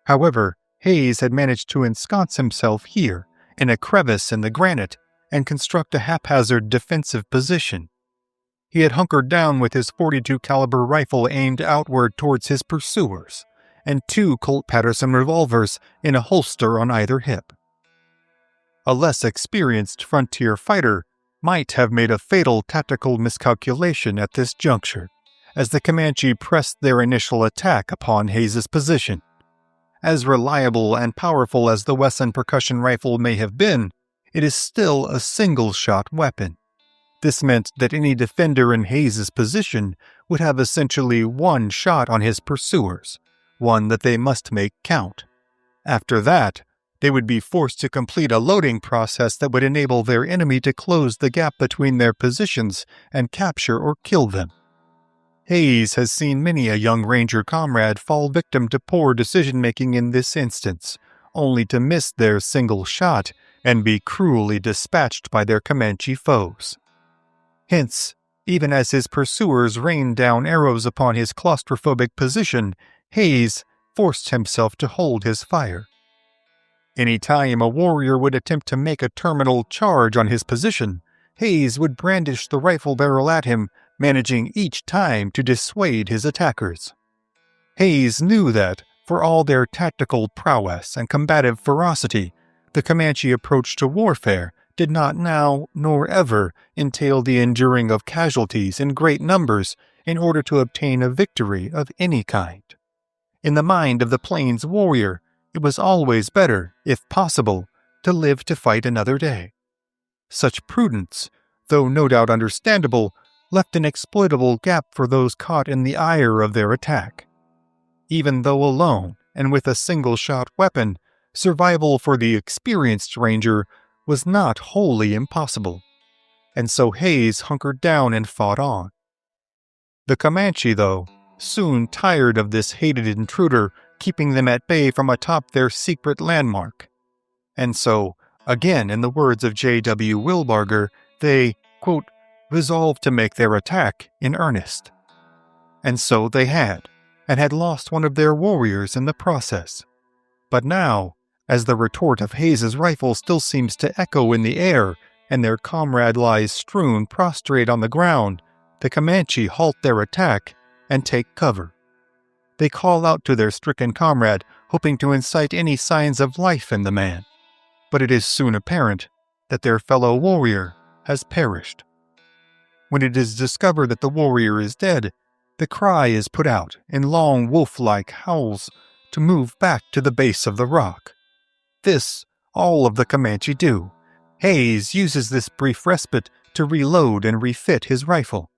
However, Hayes had managed to ensconce himself here, in a crevice in the granite, and construct a haphazard defensive position. He had hunkered down with his .42 caliber rifle aimed outward towards his pursuers, and 2 Colt Patterson revolvers in a holster on either hip. A less experienced frontier fighter might have made a fatal tactical miscalculation at this juncture, as the Comanche pressed their initial attack upon Hayes's position. As reliable and powerful as the Wesson percussion rifle may have been, it is still a single-shot weapon. This meant that any defender in Hayes's position would have essentially one shot on his pursuers, one that they must make count. After that, they would be forced to complete a loading process that would enable their enemy to close the gap between their positions and capture or kill them. Hayes has seen many a young ranger comrade fall victim to poor decision-making in this instance, only to miss their single shot and be cruelly dispatched by their Comanche foes. Hence, even as his pursuers rained down arrows upon his claustrophobic position, Hayes forced himself to hold his fire. Any time a warrior would attempt to make a terminal charge on his position, Hayes would brandish the rifle barrel at him, managing each time to dissuade his attackers. Hayes knew that, for all their tactical prowess and combative ferocity, the Comanche approach to warfare did not now, nor ever, entail the enduring of casualties in great numbers in order to obtain a victory of any kind. In the mind of the Plains warrior, it was always better, if possible, to live to fight another day. Such prudence, though no doubt understandable, left an exploitable gap for those caught in the ire of their attack. Even though alone, and with a single-shot weapon, survival for the experienced ranger was not wholly impossible, and so Hayes hunkered down and fought on. The Comanche, though, soon tired of this hated intruder keeping them at bay from atop their secret landmark. And so, again in the words of J.W. Wilbarger, they, quote, resolved to make their attack in earnest. And so they had, and had lost one of their warriors in the process. But now, as the retort of Hayes's rifle still seems to echo in the air, and their comrade lies strewn prostrate on the ground, the Comanche halt their attack and take cover. They call out to their stricken comrade, hoping to incite any signs of life in the man. But it is soon apparent that their fellow warrior has perished. When it is discovered that the warrior is dead, the cry is put out in long wolf-like howls to move back to the base of the rock. This all of the Comanche do. Hayes uses this brief respite to reload and refit his rifle.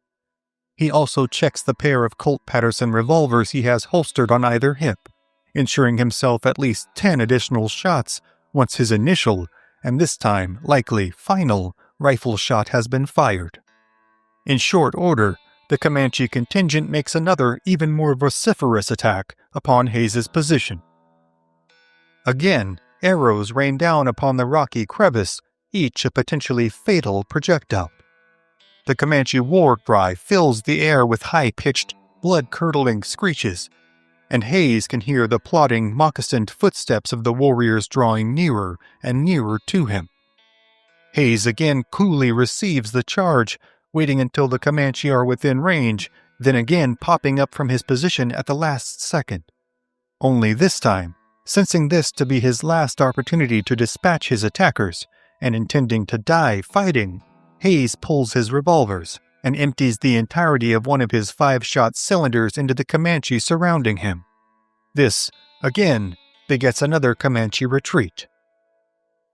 He also checks the pair of Colt Patterson revolvers he has holstered on either hip, ensuring himself at least 10 additional shots once his initial, and this time likely final, rifle shot has been fired. In short order, the Comanche contingent makes another even more vociferous attack upon Hayes's position. Again, arrows rain down upon the rocky crevice, each a potentially fatal projectile. The Comanche war cry fills the air with high-pitched, blood-curdling screeches, and Hayes can hear the plodding, moccasined footsteps of the warriors drawing nearer and nearer to him. Hayes again coolly receives the charge, waiting until the Comanche are within range, then again popping up from his position at the last second. Only this time, sensing this to be his last opportunity to dispatch his attackers, and intending to die fighting, Hayes pulls his revolvers and empties the entirety of one of his 5-shot cylinders into the Comanche surrounding him. This, again, begets another Comanche retreat.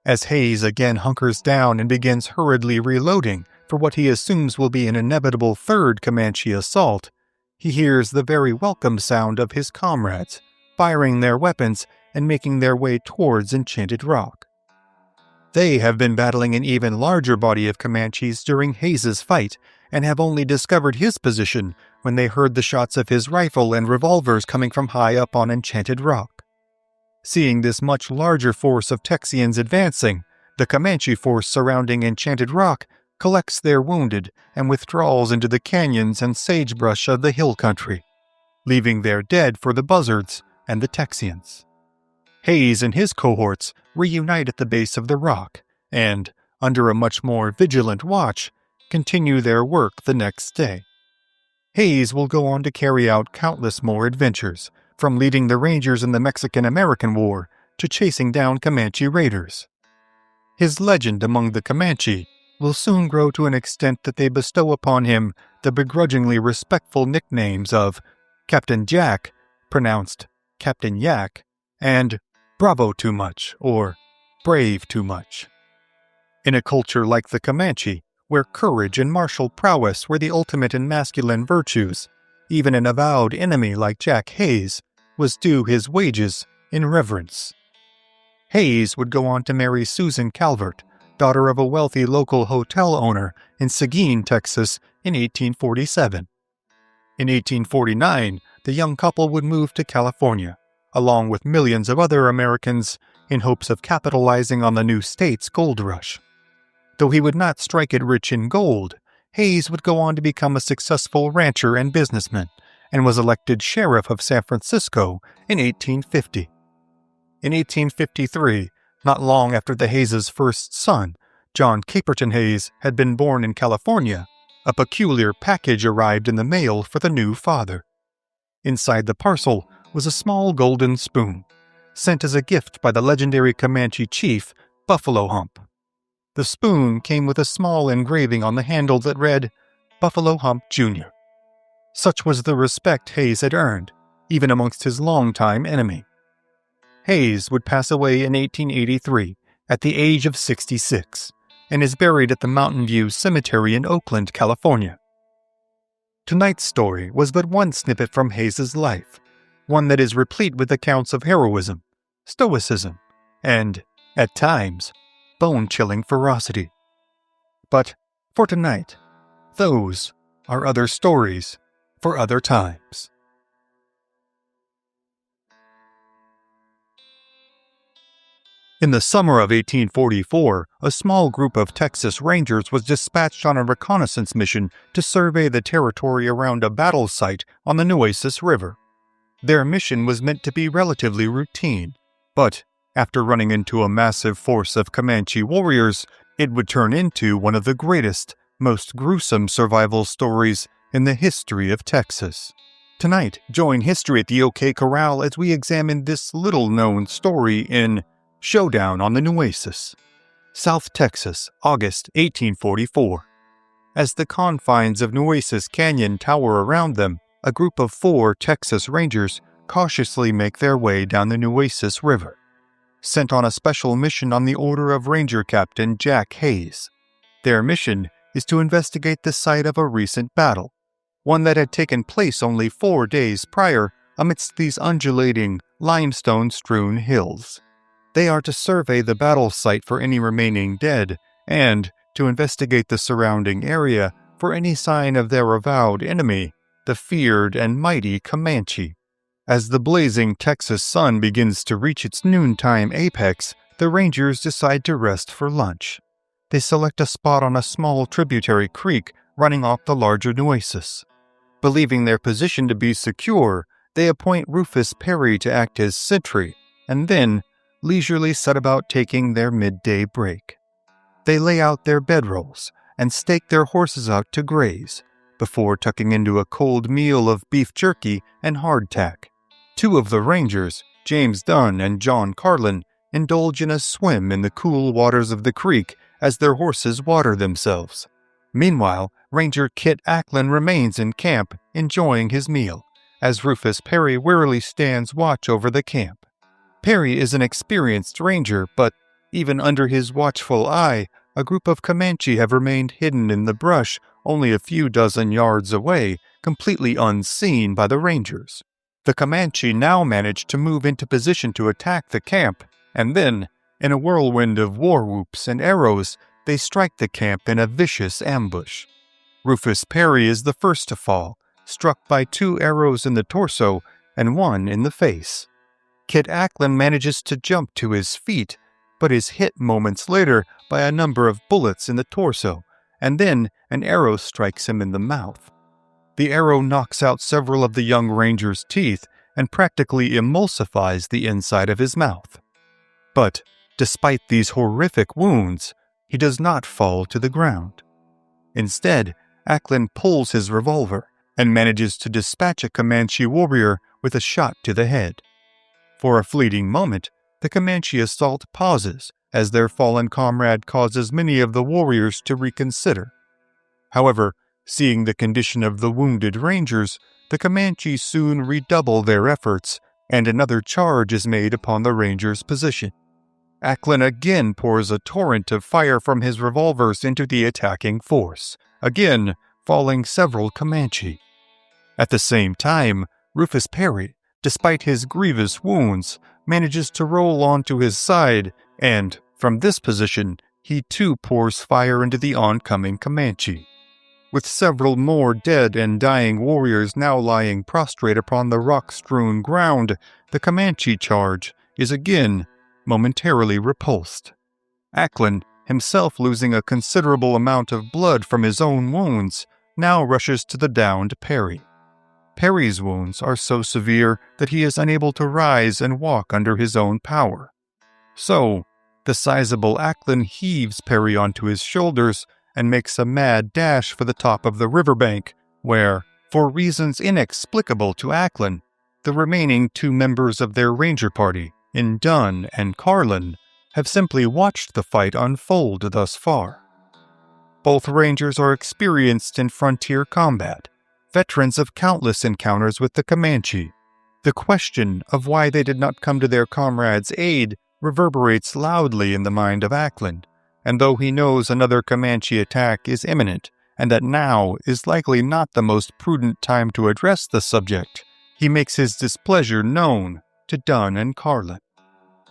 As Hayes again hunkers down and begins hurriedly reloading for what he assumes will be an inevitable third Comanche assault, he hears the very welcome sound of his comrades, firing their weapons and making their way towards Enchanted Rock. They have been battling an even larger body of Comanches during Hayes's fight, and have only discovered his position when they heard the shots of his rifle and revolvers coming from high up on Enchanted Rock. Seeing this much larger force of Texans advancing, the Comanche force surrounding Enchanted Rock collects their wounded and withdraws into the canyons and sagebrush of the hill country, leaving their dead for the buzzards and the Texans. Hayes and his cohorts reunite at the base of the rock and, under a much more vigilant watch, continue their work the next day. Hayes will go on to carry out countless more adventures, from leading the Rangers in the Mexican-American War to chasing down Comanche raiders. His legend among the Comanche will soon grow to an extent that they bestow upon him the begrudgingly respectful nicknames of Captain Jack, pronounced Captain Yak, and Bravo Too Much or Brave Too Much. In a culture like the Comanche, where courage and martial prowess were the ultimate in masculine virtues, even an avowed enemy like Jack Hayes was due his wages in reverence. Hayes would go on to marry Susan Calvert, daughter of a wealthy local hotel owner in Seguin, Texas, in 1847. In 1849, the young couple would move to California, along with millions of other Americans, in hopes of capitalizing on the new state's gold rush. Though he would not strike it rich in gold, Hayes would go on to become a successful rancher and businessman, and was elected sheriff of San Francisco in 1850. In 1853, not long after the Hayes' first son, John Caperton Hayes, had been born in California, a peculiar package arrived in the mail for the new father. Inside the parcel was a small golden spoon, sent as a gift by the legendary Comanche chief, Buffalo Hump. The spoon came with a small engraving on the handle that read, Buffalo Hump Jr. Such was the respect Hayes had earned, even amongst his longtime enemy. Hayes would pass away in 1883 at the age of 66, and is buried at the Mountain View Cemetery in Oakland, California. Tonight's story was but one snippet from Hayes' life, one that is replete with accounts of heroism, stoicism, and, at times, bone-chilling ferocity. But, for tonight, those are other stories for other times. In the summer of 1844, a small group of Texas Rangers was dispatched on a reconnaissance mission to survey the territory around a battle site on the Nueces River. Their mission was meant to be relatively routine, but after running into a massive force of Comanche warriors, it would turn into one of the greatest, most gruesome survival stories in the history of Texas. Tonight, join History at the OK Corral as we examine this little-known story in Showdown on the Nueces, South Texas, August 1844. As the confines of Nueces Canyon tower around them, a group of 4 Texas Rangers cautiously make their way down the Nueces River, sent on a special mission on the order of Ranger Captain Jack Hayes. Their mission is to investigate the site of a recent battle, one that had taken place only 4 days prior amidst these undulating, limestone-strewn hills. They are to survey the battle site for any remaining dead, and to investigate the surrounding area for any sign of their avowed enemy, the feared and mighty Comanche. As the blazing Texas sun begins to reach its noontime apex, the Rangers decide to rest for lunch. They select a spot on a small tributary creek running off the larger Nueces. Believing their position to be secure, they appoint Rufus Perry to act as sentry, and then leisurely set about taking their midday break. They lay out their bedrolls and stake their horses out to graze, before tucking into a cold meal of beef jerky and hardtack. 2 of the Rangers, James Dunn and John Carlin, indulge in a swim in the cool waters of the creek as their horses water themselves. Meanwhile, Ranger Kit Ackland remains in camp, enjoying his meal, as Rufus Perry wearily stands watch over the camp. Perry is an experienced ranger, but even under his watchful eye, a group of Comanche have remained hidden in the brush only a few dozen yards away, completely unseen by the Rangers. The Comanche now manage to move into position to attack the camp, and then, in a whirlwind of war whoops and arrows, they strike the camp in a vicious ambush. Rufus Perry is the first to fall, struck by 2 arrows in the torso and 1 in the face. Kit Ackland manages to jump to his feet, but is hit moments later by a number of bullets in the torso, and then an arrow strikes him in the mouth. The arrow knocks out several of the young ranger's teeth and practically emulsifies the inside of his mouth. But despite these horrific wounds, he does not fall to the ground. Instead, Ackland pulls his revolver and manages to dispatch a Comanche warrior with a shot to the head. For a fleeting moment, the Comanche assault pauses as their fallen comrade causes many of the warriors to reconsider. However, seeing the condition of the wounded rangers, the Comanche soon redouble their efforts, and another charge is made upon the rangers' position. Ackland again pours a torrent of fire from his revolvers into the attacking force, again falling several Comanche. At the same time, Rufus Perry, despite his grievous wounds, manages to roll onto his side, and, from this position, he too pours fire into the oncoming Comanche. With several more dead and dying warriors now lying prostrate upon the rock-strewn ground, the Comanche charge is again momentarily repulsed. Ackland, himself losing a considerable amount of blood from his own wounds, now rushes to the downed Perry. Perry's wounds are so severe that he is unable to rise and walk under his own power. So, the sizable Ackland heaves Perry onto his shoulders and makes a mad dash for the top of the riverbank, where, for reasons inexplicable to Ackland, the remaining 2 members of their ranger party, in Dunn and Carlin, have simply watched the fight unfold thus far. Both rangers are experienced in frontier combat, veterans of countless encounters with the Comanche. The question of why they did not come to their comrades' aid reverberates loudly in the mind of Ackland, and though he knows another Comanche attack is imminent, and that now is likely not the most prudent time to address the subject, he makes his displeasure known to Dunn and Carlin.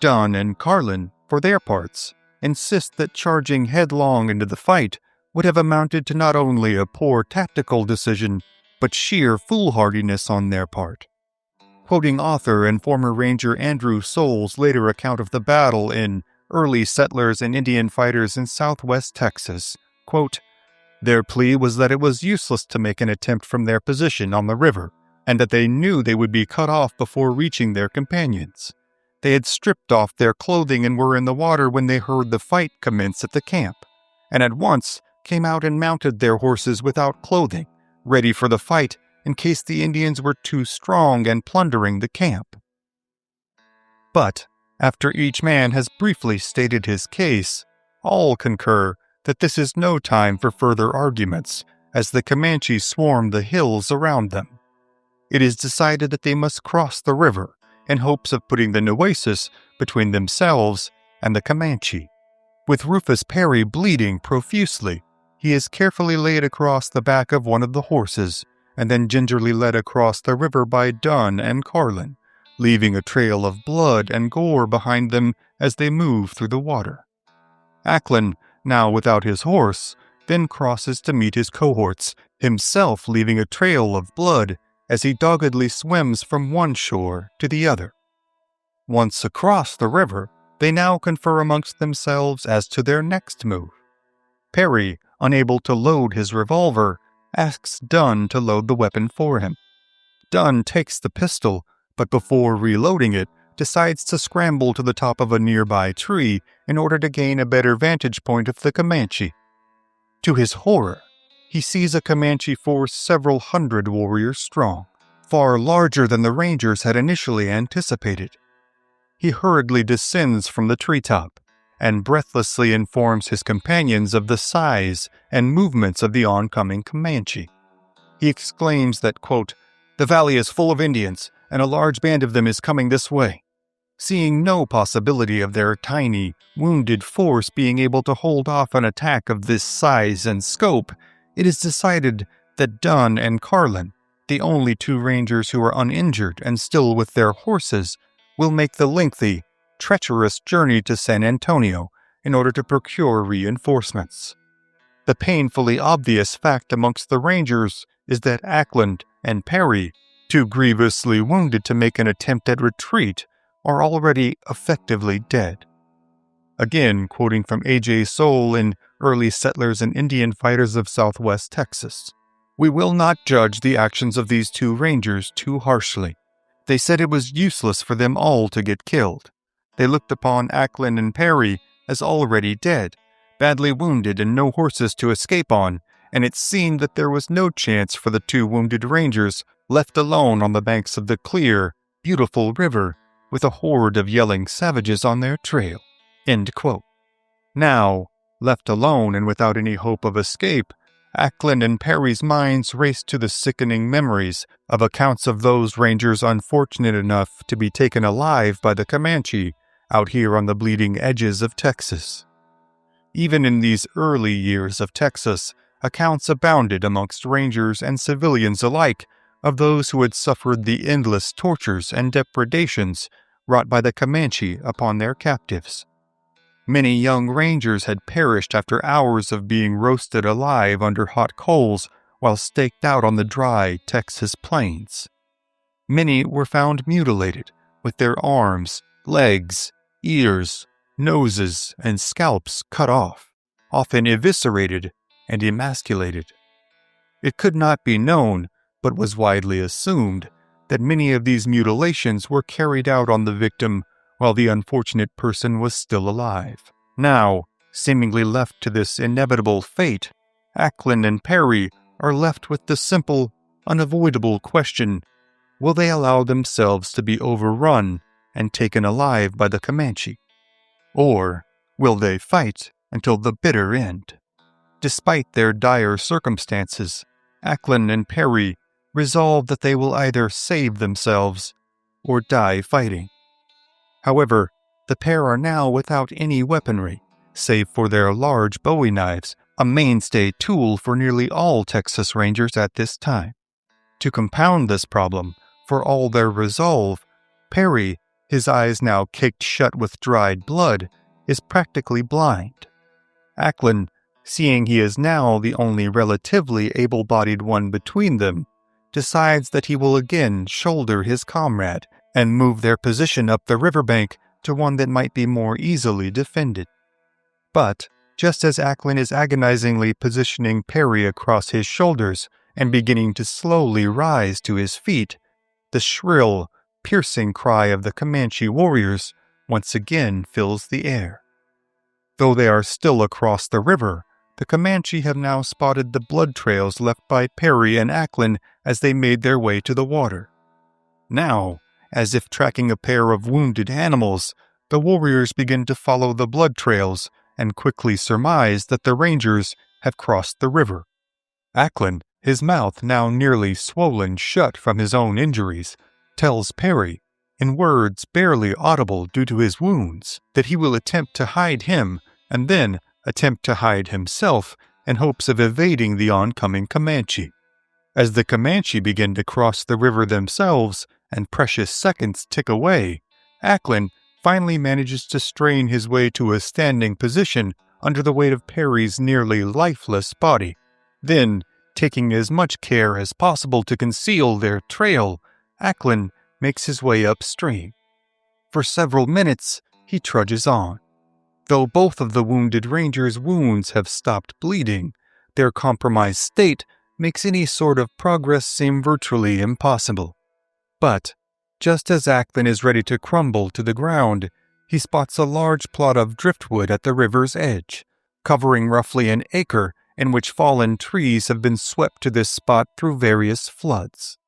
Dunn and Carlin, for their parts, insist that charging headlong into the fight would have amounted to not only a poor tactical decision, but sheer foolhardiness on their part. Quoting author and former ranger Andrew Soul's later account of the battle in Early Settlers and Indian Fighters in Southwest Texas, quote, "Their plea was that it was useless to make an attempt from their position on the river, and that they knew they would be cut off before reaching their companions. They had stripped off their clothing and were in the water when they heard the fight commence at the camp, and at once came out and mounted their horses without clothing, ready for the fight in case the Indians were too strong and plundering the camp." But, after each man has briefly stated his case, all concur that this is no time for further arguments, as the Comanche swarm the hills around them. It is decided that they must cross the river in hopes of putting the Nueces between themselves and the Comanche. With Rufus Perry bleeding profusely, he is carefully laid across the back of one of the horses, and then gingerly led across the river by Dunn and Carlin, leaving a trail of blood and gore behind them as they move through the water. Ackland, now without his horse, then crosses to meet his cohorts, himself leaving a trail of blood as he doggedly swims from one shore to the other. Once across the river, they now confer amongst themselves as to their next move. Perry, unable to load his revolver, asks Dunn to load the weapon for him. Dunn takes the pistol, but before reloading it, decides to scramble to the top of a nearby tree in order to gain a better vantage point of the Comanche. To his horror, he sees a Comanche force several hundred warriors strong, far larger than the Rangers had initially anticipated. He hurriedly descends from the treetop and breathlessly informs his companions of the size and movements of the oncoming Comanche. He exclaims that, quote, "The valley is full of Indians, and a large band of them is coming this way." Seeing no possibility of their tiny, wounded force being able to hold off an attack of this size and scope, it is decided that Dunn and Carlin, the only 2 rangers who are uninjured and still with their horses, will make the lengthy, treacherous journey to San Antonio in order to procure reinforcements. The painfully obvious fact amongst the Rangers is that Ackland and Perry, too grievously wounded to make an attempt at retreat, are already effectively dead. Again, quoting from A.J. Soule in Early Settlers and Indian Fighters of Southwest Texas, "We will not judge the actions of these two Rangers too harshly. They said it was useless for them all to get killed. They looked upon Ackland and Perry as already dead, badly wounded and no horses to escape on, and it seemed that there was no chance for the two wounded Rangers left alone on the banks of the clear, beautiful river with a horde of yelling savages on their trail." End quote. Now, left alone and without any hope of escape, Ackland and Perry's minds raced to the sickening memories of accounts of those Rangers unfortunate enough to be taken alive by the Comanche out here on the bleeding edges of Texas. Even in these early years of Texas, accounts abounded amongst Rangers and civilians alike of those who had suffered the endless tortures and depredations wrought by the Comanche upon their captives. Many young Rangers had perished after hours of being roasted alive under hot coals while staked out on the dry Texas plains. Many were found mutilated, with their arms, legs, ears, noses, and scalps cut off, often eviscerated and emasculated. It could not be known, but was widely assumed, that many of these mutilations were carried out on the victim while the unfortunate person was still alive. Now, seemingly left to this inevitable fate, Ackland and Perry are left with the simple, unavoidable question: will they allow themselves to be overrun and taken alive by the Comanche? Or will they fight until the bitter end? Despite their dire circumstances, Ackland and Perry resolve that they will either save themselves or die fighting. However, the pair are now without any weaponry, save for their large bowie knives, a mainstay tool for nearly all Texas Rangers at this time. To compound this problem, for all their resolve, Perry, his eyes now caked shut with dried blood, is practically blind. Ackland, seeing he is now the only relatively able-bodied one between them, decides that he will again shoulder his comrade and move their position up the riverbank to one that might be more easily defended. But, just as Ackland is agonizingly positioning Perry across his shoulders and beginning to slowly rise to his feet, the shrill, piercing cry of the Comanche warriors once again fills the air. Though they are still across the river, the Comanche have now spotted the blood trails left by Perry and Ackland as they made their way to the water. Now, as if tracking a pair of wounded animals, the warriors begin to follow the blood trails and quickly surmise that the Rangers have crossed the river. Ackland, his mouth now nearly swollen shut from his own injuries, tells Perry, in words barely audible due to his wounds, that he will attempt to hide him and then attempt to hide himself in hopes of evading the oncoming Comanche. As the Comanche begin to cross the river themselves and precious seconds tick away, Ackland finally manages to strain his way to a standing position under the weight of Perry's nearly lifeless body. Then, taking as much care as possible to conceal their trail, Ackland makes his way upstream. For several minutes, he trudges on. Though both of the wounded Rangers' wounds have stopped bleeding, their compromised state makes any sort of progress seem virtually impossible. But, just as Ackland is ready to crumble to the ground, he spots a large plot of driftwood at the river's edge, covering roughly an acre in which fallen trees have been swept to this spot through various floods.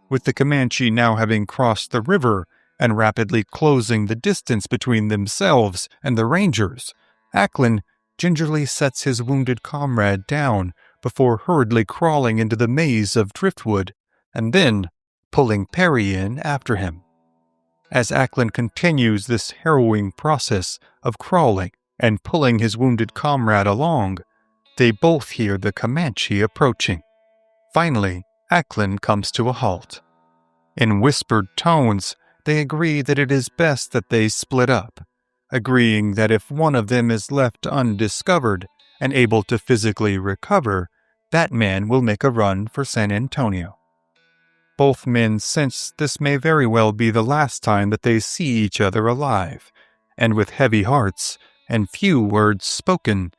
With the Comanche now having crossed the river and rapidly closing the distance between themselves and the Rangers, Ackland gingerly sets his wounded comrade down before hurriedly crawling into the maze of driftwood and then pulling Perry in after him. As Ackland continues this harrowing process of crawling and pulling his wounded comrade along, they both hear the Comanche approaching. Finally, Ackland comes to a halt. In whispered tones, they agree that it is best that they split up, agreeing that if one of them is left undiscovered, and able to physically recover, that man will make a run for San Antonio. Both men sense this may very well be the last time that they see each other alive, and with heavy hearts and few words spoken,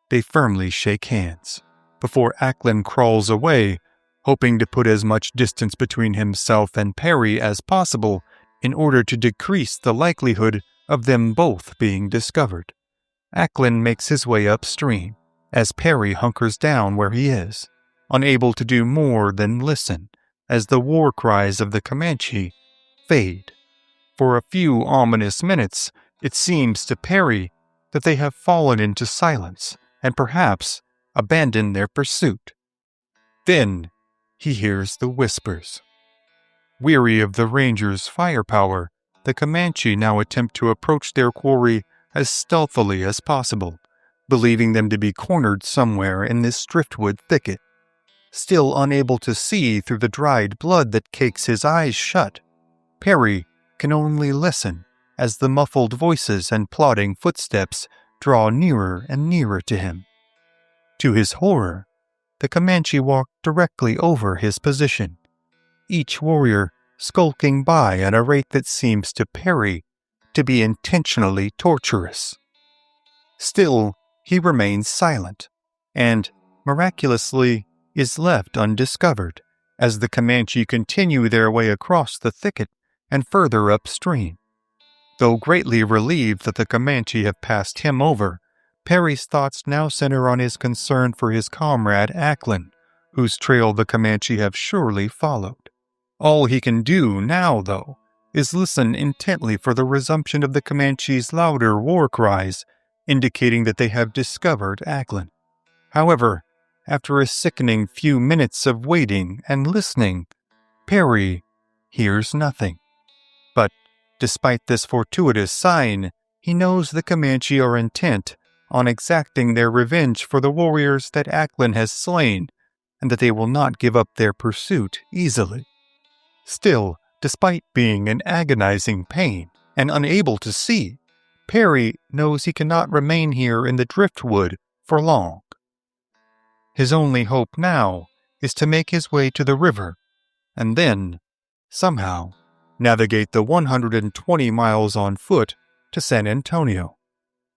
they firmly shake hands, before Ackland crawls away, hoping to put as much distance between himself and Perry as possible in order to decrease the likelihood of them both being discovered. Ackland makes his way upstream, as Perry hunkers down where he is, unable to do more than listen as the war cries of the Comanche fade. For a few ominous minutes, it seems to Perry that they have fallen into silence and perhaps abandoned their pursuit. Then he hears the whispers. Weary of the Rangers' firepower, the Comanche now attempt to approach their quarry as stealthily as possible, believing them to be cornered somewhere in this driftwood thicket. Still unable to see through the dried blood that cakes his eyes shut, Perry can only listen as the muffled voices and plodding footsteps draw nearer and nearer to him. To his horror, the Comanche walked directly over his position, each warrior skulking by at a rate that seems to Perry to be intentionally torturous. Still, he remains silent, and, miraculously, is left undiscovered as the Comanche continue their way across the thicket and further upstream. Though greatly relieved that the Comanche have passed him over, Perry's thoughts now center on his concern for his comrade Ackland, whose trail the Comanche have surely followed. All he can do now, though, is listen intently for the resumption of the Comanche's louder war cries, indicating that they have discovered Ackland. However, after a sickening few minutes of waiting and listening, Perry hears nothing. But despite this fortuitous sign, he knows the Comanche are intent on exacting their revenge for the warriors that Ackland has slain, and that they will not give up their pursuit easily. Still, despite being in agonizing pain and unable to see, Perry knows he cannot remain here in the driftwood for long. His only hope now is to make his way to the river, and then, somehow, navigate the 120 miles on foot to San Antonio.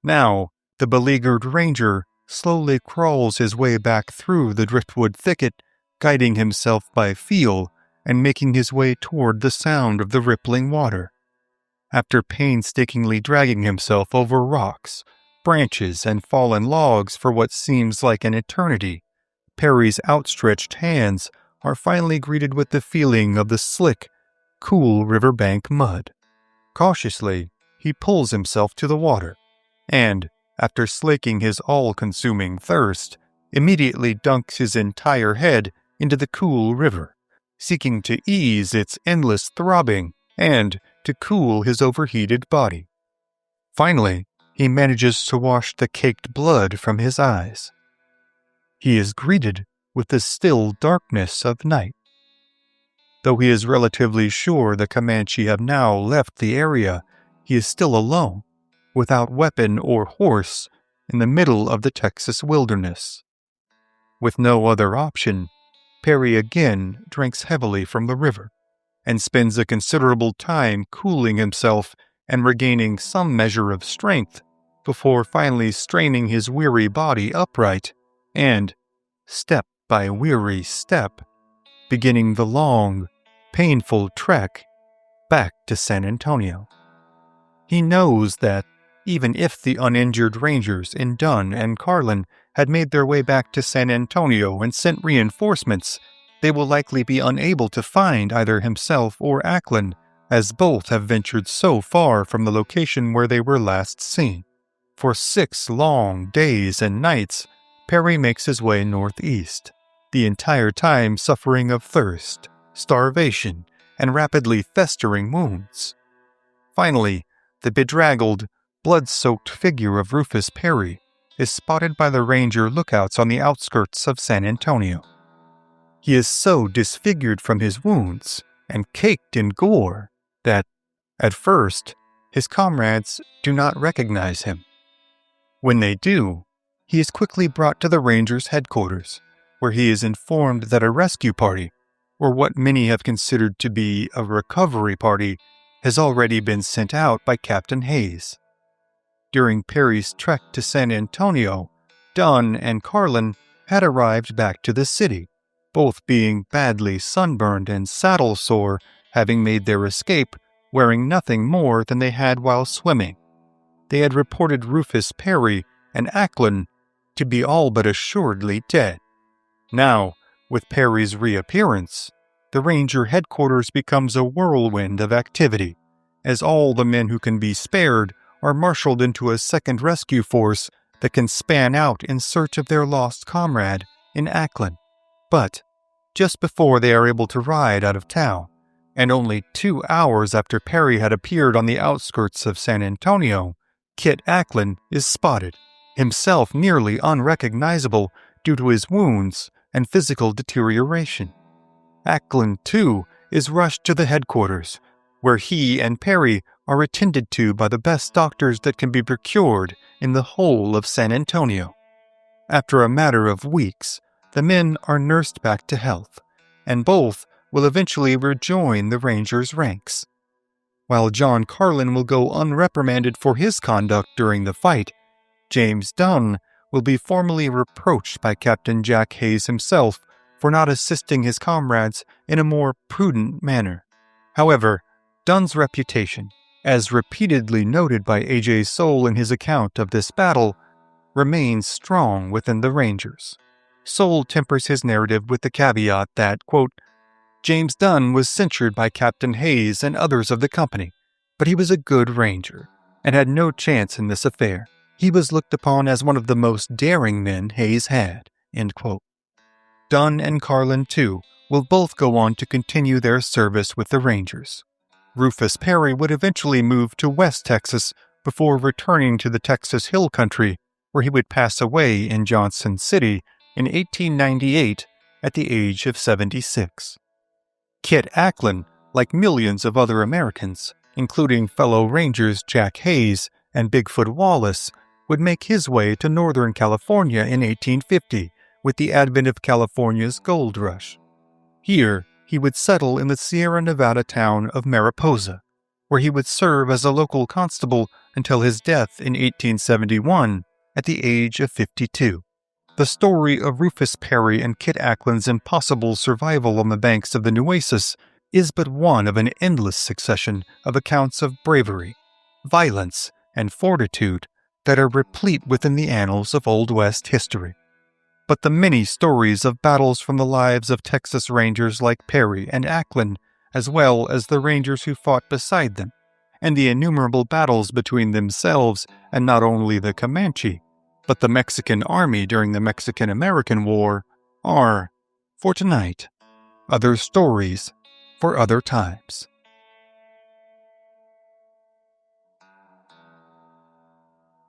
Now, the beleaguered ranger slowly crawls his way back through the driftwood thicket, guiding himself by feel and making his way toward the sound of the rippling water. After painstakingly dragging himself over rocks, branches, and fallen logs for what seems like an eternity, Perry's outstretched hands are finally greeted with the feeling of the slick, cool riverbank mud. Cautiously, he pulls himself to the water, and, after slaking his all-consuming thirst, immediately dunks his entire head into the cool river, seeking to ease its endless throbbing and to cool his overheated body. Finally, he manages to wash the caked blood from his eyes. He is greeted with the still darkness of night. Though he is relatively sure the Comanche have now left the area, he is still alone, without weapon or horse, in the middle of the Texas wilderness. With no other option, Perry again drinks heavily from the river, and spends a considerable time cooling himself and regaining some measure of strength before finally straining his weary body upright and, step by weary step, beginning the long, painful trek back to San Antonio. He knows that, even if the uninjured rangers in Dunn and Carlin had made their way back to San Antonio and sent reinforcements, they will likely be unable to find either himself or Ackland, as both have ventured so far from the location where they were last seen. For 6 long days and nights, Perry makes his way northeast, the entire time suffering of thirst, starvation, and rapidly festering wounds. Finally, the bedraggled, blood-soaked figure of Rufus Perry is spotted by the ranger lookouts on the outskirts of San Antonio. He is so disfigured from his wounds and caked in gore that, at first, his comrades do not recognize him. When they do, He is quickly brought to the Rangers' headquarters, where he is informed that a rescue party, or what many have considered to be a recovery party, has already been sent out by Captain Hayes. During Perry's trek to San Antonio, Dunn and Carlin had arrived back to the city, both being badly sunburned and saddle sore, having made their escape wearing nothing more than they had while swimming. They had reported Rufus Perry and Acklin to be all but assuredly dead. Now, with Perry's reappearance, the Ranger headquarters becomes a whirlwind of activity, as all the men who can be spared are marshaled into a second rescue force that can span out in search of their lost comrade in Acklin. But just before they are able to ride out of town, and only 2 hours after Perry had appeared on the outskirts of San Antonio, Kit Acklin is spotted, himself nearly unrecognizable due to his wounds and physical deterioration. Acklin, too, is rushed to the headquarters, where he and Perry are attended to by the best doctors that can be procured in the whole of San Antonio. After a matter of weeks, the men are nursed back to health, and both will eventually rejoin the Rangers' ranks. While John Carlin will go unreprimanded for his conduct during the fight, James Dunn will be formally reproached by Captain Jack Hayes himself for not assisting his comrades in a more prudent manner. However, Dunn's reputation, as repeatedly noted by A.J. Soule in his account of this battle, remains strong within the Rangers. Soule tempers his narrative with the caveat that, quote, James Dunn was censured by Captain Hayes and others of the company, but he was a good Ranger and had no chance in this affair. He was looked upon as one of the most daring men Hayes had, end quote. Dunn and Carlin, too, will both go on to continue their service with the Rangers. Rufus Perry would eventually move to West Texas before returning to the Texas Hill Country, where he would pass away in Johnson City in 1898 at the age of 76. Kit Acklin, like millions of other Americans, including fellow Rangers Jack Hayes and Bigfoot Wallace, would make his way to Northern California in 1850 with the advent of California's gold rush. Here, he would settle in the Sierra Nevada town of Mariposa, where he would serve as a local constable until his death in 1871 at the age of 52. The story of Rufus Perry and Kit Acklin's impossible survival on the banks of the Nueces is but one of an endless succession of accounts of bravery, violence, and fortitude that are replete within the annals of Old West history. But the many stories of battles from the lives of Texas Rangers like Perry and Acklin, as well as the Rangers who fought beside them, and the innumerable battles between themselves and not only the Comanche, but the Mexican army during the Mexican-American War, are, for tonight, other stories for other times.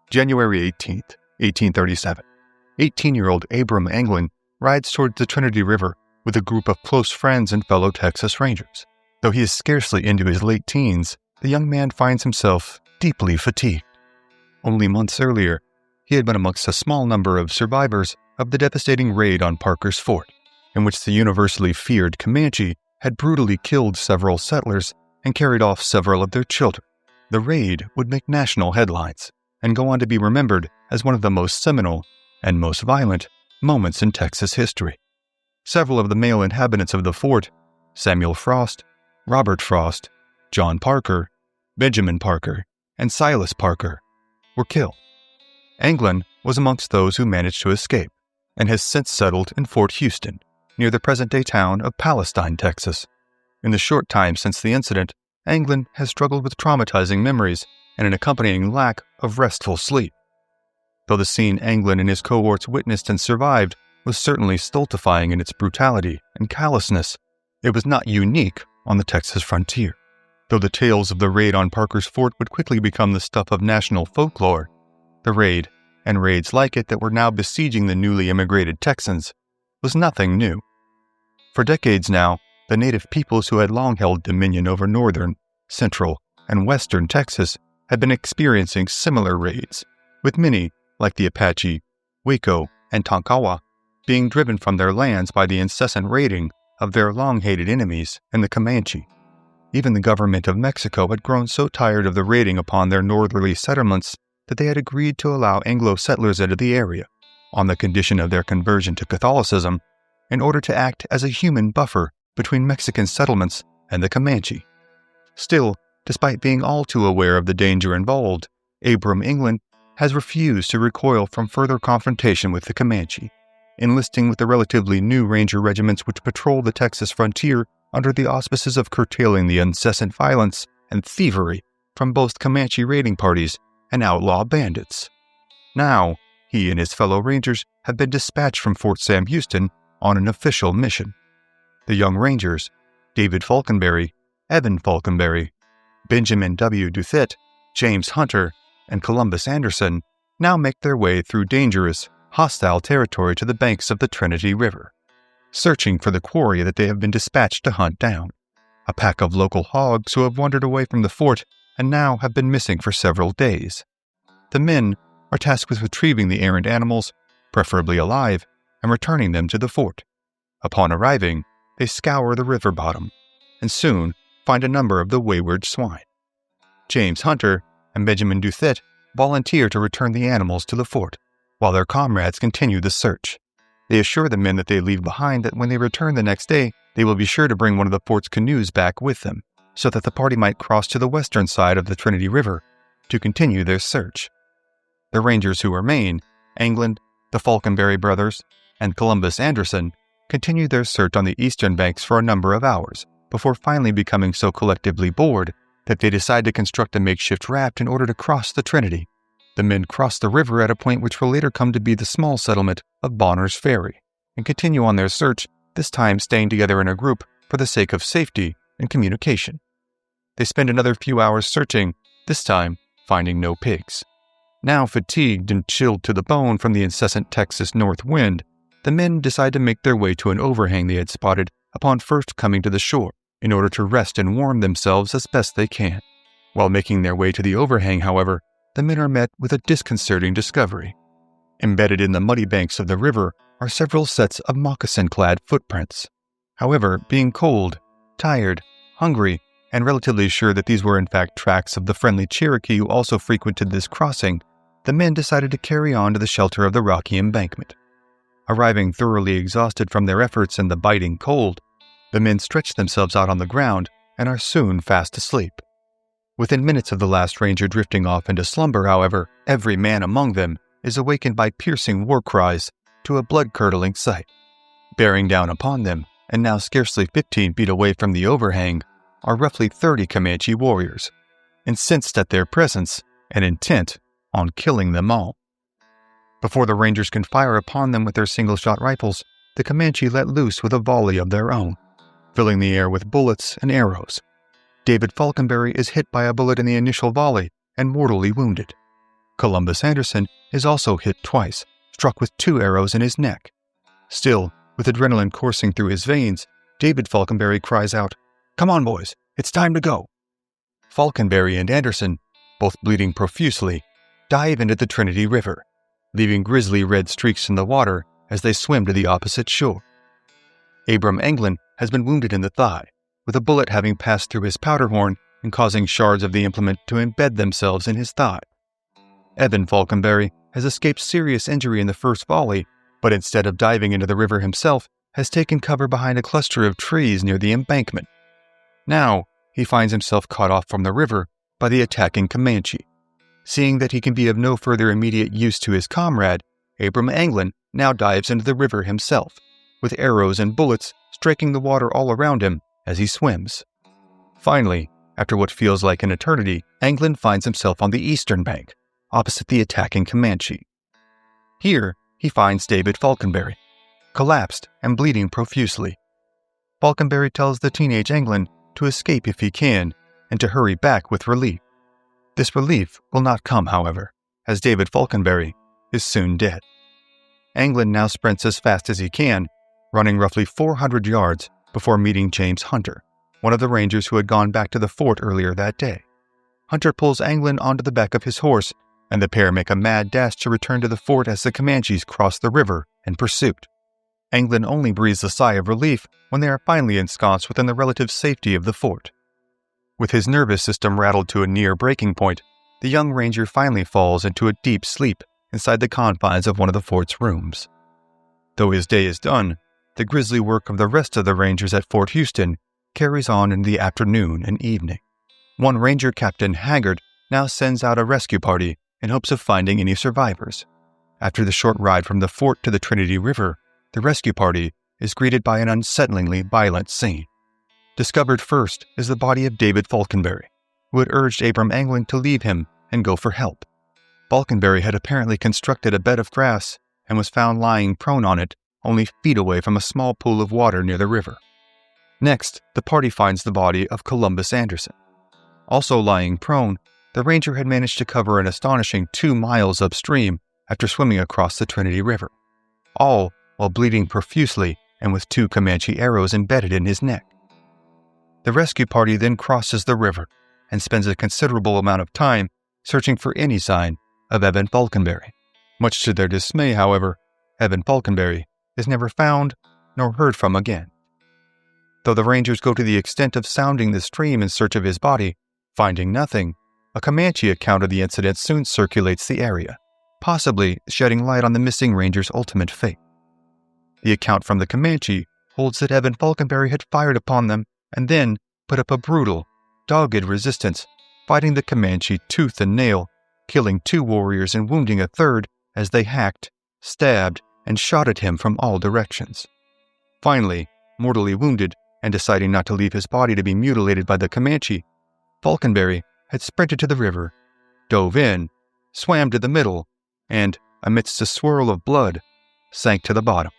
January 18th, 1837. 18-year-old Abram Anglin rides towards the Trinity River with a group of close friends and fellow Texas Rangers. Though he is scarcely into his late teens, the young man finds himself deeply fatigued. Only months earlier, he had been amongst a small number of survivors of the devastating raid on Parker's Fort, in which the universally feared Comanche had brutally killed several settlers and carried off several of their children. The raid would make national headlines and go on to be remembered as one of the most seminal and most violent moments in Texas history. Several of the male inhabitants of the fort, Samuel Frost, Robert Frost, John Parker, Benjamin Parker, and Silas Parker, were killed. Anglin was amongst those who managed to escape and has since settled in Fort Houston, near the present-day town of Palestine, Texas. In the short time since the incident, Anglin has struggled with traumatizing memories and an accompanying lack of restful sleep. Though the scene Anglin and his cohorts witnessed and survived was certainly stultifying in its brutality and callousness, it was not unique on the Texas frontier. Though the tales of the raid on Parker's Fort would quickly become the stuff of national folklore, the raid, and raids like it that were now besieging the newly immigrated Texans, was nothing new. For decades now, the native peoples who had long held dominion over northern, central, and western Texas had been experiencing similar raids, with many, like the Apache, Waco, and Tonkawa, being driven from their lands by the incessant raiding of their long-hated enemies in the Comanche. Even the government of Mexico had grown so tired of the raiding upon their northerly settlements that they had agreed to allow Anglo settlers into the area, on the condition of their conversion to Catholicism, in order to act as a human buffer between Mexican settlements and the Comanche. Still, despite being all too aware of the danger involved, Abram England has refused to recoil from further confrontation with the Comanche, enlisting with the relatively new ranger regiments which patrol the Texas frontier under the auspices of curtailing the incessant violence and thievery from both Comanche raiding parties and outlaw bandits. Now, he and his fellow rangers have been dispatched from Fort Sam Houston on an official mission. The young rangers, David Falconberry, Evan Falconberry, Benjamin W. Duthit, James Hunter, and Columbus Anderson, now make their way through dangerous, hostile territory to the banks of the Trinity River, searching for the quarry that they have been dispatched to hunt down, a pack of local hogs who have wandered away from the fort and now have been missing for several days. The men are tasked with retrieving the errant animals, preferably alive, and returning them to the fort. Upon arriving, they scour the river bottom, and soon find a number of the wayward swine. James Hunter and Benjamin Duthit volunteer to return the animals to the fort, while their comrades continue the search. They assure the men that they leave behind that when they return the next day, they will be sure to bring one of the fort's canoes back with them, so that the party might cross to the western side of the Trinity River to continue their search. The rangers who remain, England, the Falconberry brothers, and Columbus Anderson, continue their search on the eastern banks for a number of hours, before finally becoming so collectively bored that they decide to construct a makeshift raft in order to cross the Trinity. The men cross the river at a point which will later come to be the small settlement of Bonner's Ferry, and continue on their search, this time staying together in a group for the sake of safety and communication. They spend another few hours searching, this time finding no pigs. Now fatigued and chilled to the bone from the incessant Texas north wind, the men decide to make their way to an overhang they had spotted upon first coming to the shore, in order to rest and warm themselves as best they can. While making their way to the overhang, however, the men are met with a disconcerting discovery. Embedded in the muddy banks of the river are several sets of moccasin-clad footprints. However, being cold, tired, hungry, and relatively sure that these were in fact tracks of the friendly Cherokee who also frequented this crossing, the men decided to carry on to the shelter of the rocky embankment. Arriving thoroughly exhausted from their efforts in the biting cold, the men stretch themselves out on the ground and are soon fast asleep. Within minutes of the last ranger drifting off into slumber, however, every man among them is awakened by piercing war cries to a blood-curdling sight. Bearing down upon them, and now scarcely 15 feet away from the overhang, are roughly 30 Comanche warriors, incensed at their presence and intent on killing them all. Before the rangers can fire upon them with their single-shot rifles, the Comanche let loose with a volley of their own, filling the air with bullets and arrows. David Falconberry is hit by a bullet in the initial volley and mortally wounded. Columbus Anderson is also hit twice, struck with 2 arrows in his neck. Still, with adrenaline coursing through his veins, David Falconberry cries out, "Come on, boys, it's time to go." Falconberry and Anderson, both bleeding profusely, dive into the Trinity River, leaving grisly red streaks in the water as they swim to the opposite shore. Abram England has been wounded in the thigh, with a bullet having passed through his powder horn and causing shards of the implement to embed themselves in his thigh. Evan Falconberry has escaped serious injury in the first volley, but instead of diving into the river himself, has taken cover behind a cluster of trees near the embankment. Now, he finds himself cut off from the river by the attacking Comanche. Seeing that he can be of no further immediate use to his comrade, Abram England now dives into the river himself, with arrows and bullets striking the water all around him as he swims. Finally, after what feels like an eternity, England finds himself on the eastern bank, opposite the attacking Comanche. Here, he finds David Falconberry, collapsed and bleeding profusely. Falconberry tells the teenage England to escape if he can, and to hurry back with relief. This relief will not come, however, as David Falconberry is soon dead. England now sprints as fast as he can, running roughly 400 yards before meeting James Hunter, one of the rangers who had gone back to the fort earlier that day. Hunter pulls England onto the back of his horse and the pair make a mad dash to return to the fort as the Comanches cross the river in pursuit. Anglin only breathes a sigh of relief when they are finally ensconced within the relative safety of the fort. With his nervous system rattled to a near breaking point, the young ranger finally falls into a deep sleep inside the confines of one of the fort's rooms. Though his day is done, the grisly work of the rest of the rangers at Fort Houston carries on in the afternoon and evening. One ranger, Captain Haggard, now sends out a rescue party in hopes of finding any survivors. After the short ride from the fort to the Trinity River, the rescue party is greeted by an unsettlingly violent scene. Discovered first is the body of David Falconberry, who had urged Abram Anglin to leave him and go for help. Falconberry had apparently constructed a bed of grass and was found lying prone on it, only feet away from a small pool of water near the river. Next, the party finds the body of Columbus Anderson. Also lying prone, the ranger had managed to cover an astonishing 2 miles upstream after swimming across the Trinity River, all while bleeding profusely and with 2 Comanche arrows embedded in his neck. The rescue party then crosses the river and spends a considerable amount of time searching for any sign of Evan Falconberry. Much to their dismay, however, Evan Falconberry is never found nor heard from again. Though the rangers go to the extent of sounding the stream in search of his body, finding nothing, a Comanche account of the incident soon circulates the area, possibly shedding light on the missing ranger's ultimate fate. The account from the Comanche holds that Evan Falconberry had fired upon them and then put up a brutal, dogged resistance, fighting the Comanche tooth and nail, killing 2 warriors and wounding a third as they hacked, stabbed, and shot at him from all directions. Finally, mortally wounded and deciding not to leave his body to be mutilated by the Comanche, Falconberry had sprinted to the river, dove in, swam to the middle, and, amidst a swirl of blood, sank to the bottom,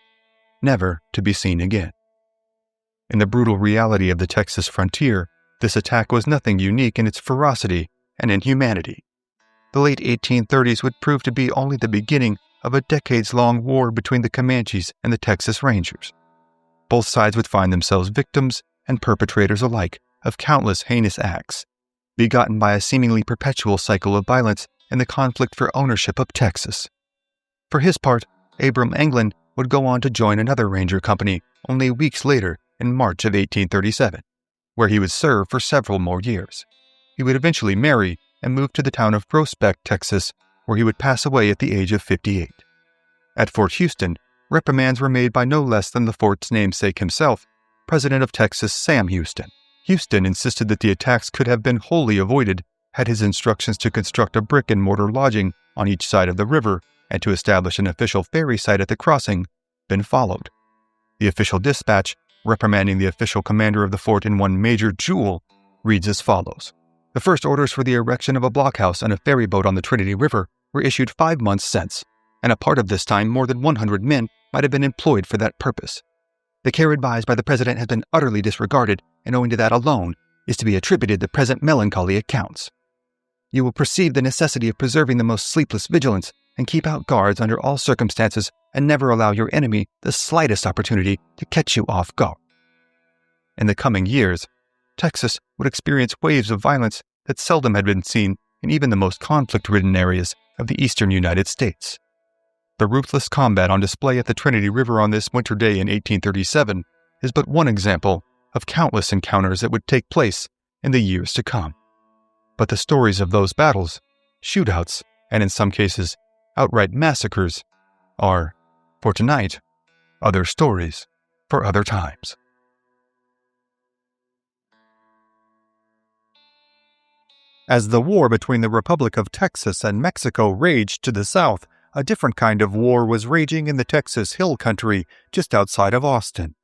never to be seen again. In the brutal reality of the Texas frontier, this attack was nothing unique in its ferocity and inhumanity. The late 1830s would prove to be only the beginning of a decades-long war between the Comanches and the Texas Rangers. Both sides would find themselves victims and perpetrators alike of countless heinous acts, begotten by a seemingly perpetual cycle of violence in the conflict for ownership of Texas. For his part, Abram Anglin would go on to join another ranger company only weeks later in March of 1837, where he would serve for several more years. He would eventually marry and move to the town of Prospect, Texas, where he would pass away at the age of 58. At Fort Houston, reprimands were made by no less than the fort's namesake himself, President of Texas Sam Houston. Houston insisted that the attacks could have been wholly avoided had his instructions to construct a brick-and-mortar lodging on each side of the river and to establish an official ferry site at the crossing been followed. The official dispatch, reprimanding the official commander of the fort in one Major Jewell, reads as follows. The first orders for the erection of a blockhouse and a ferry boat on the Trinity River were issued 5 months since, and a part of this time more than 100 men might have been employed for that purpose. The care advised by the President has been utterly disregarded, and owing to that alone is to be attributed the present melancholy accounts. You will perceive the necessity of preserving the most sleepless vigilance, and keep out guards under all circumstances, and never allow your enemy the slightest opportunity to catch you off guard. In the coming years, Texas would experience waves of violence that seldom had been seen in even the most conflict-ridden areas of the eastern United States. The ruthless combat on display at the Trinity River on this winter day in 1837 is but one example of countless encounters that would take place in the years to come. But the stories of those battles, shootouts, and in some cases, outright massacres, are, for tonight, other stories for other times. As the war between the Republic of Texas and Mexico raged to the south, a different kind of war was raging in the Texas Hill Country just outside of Austin.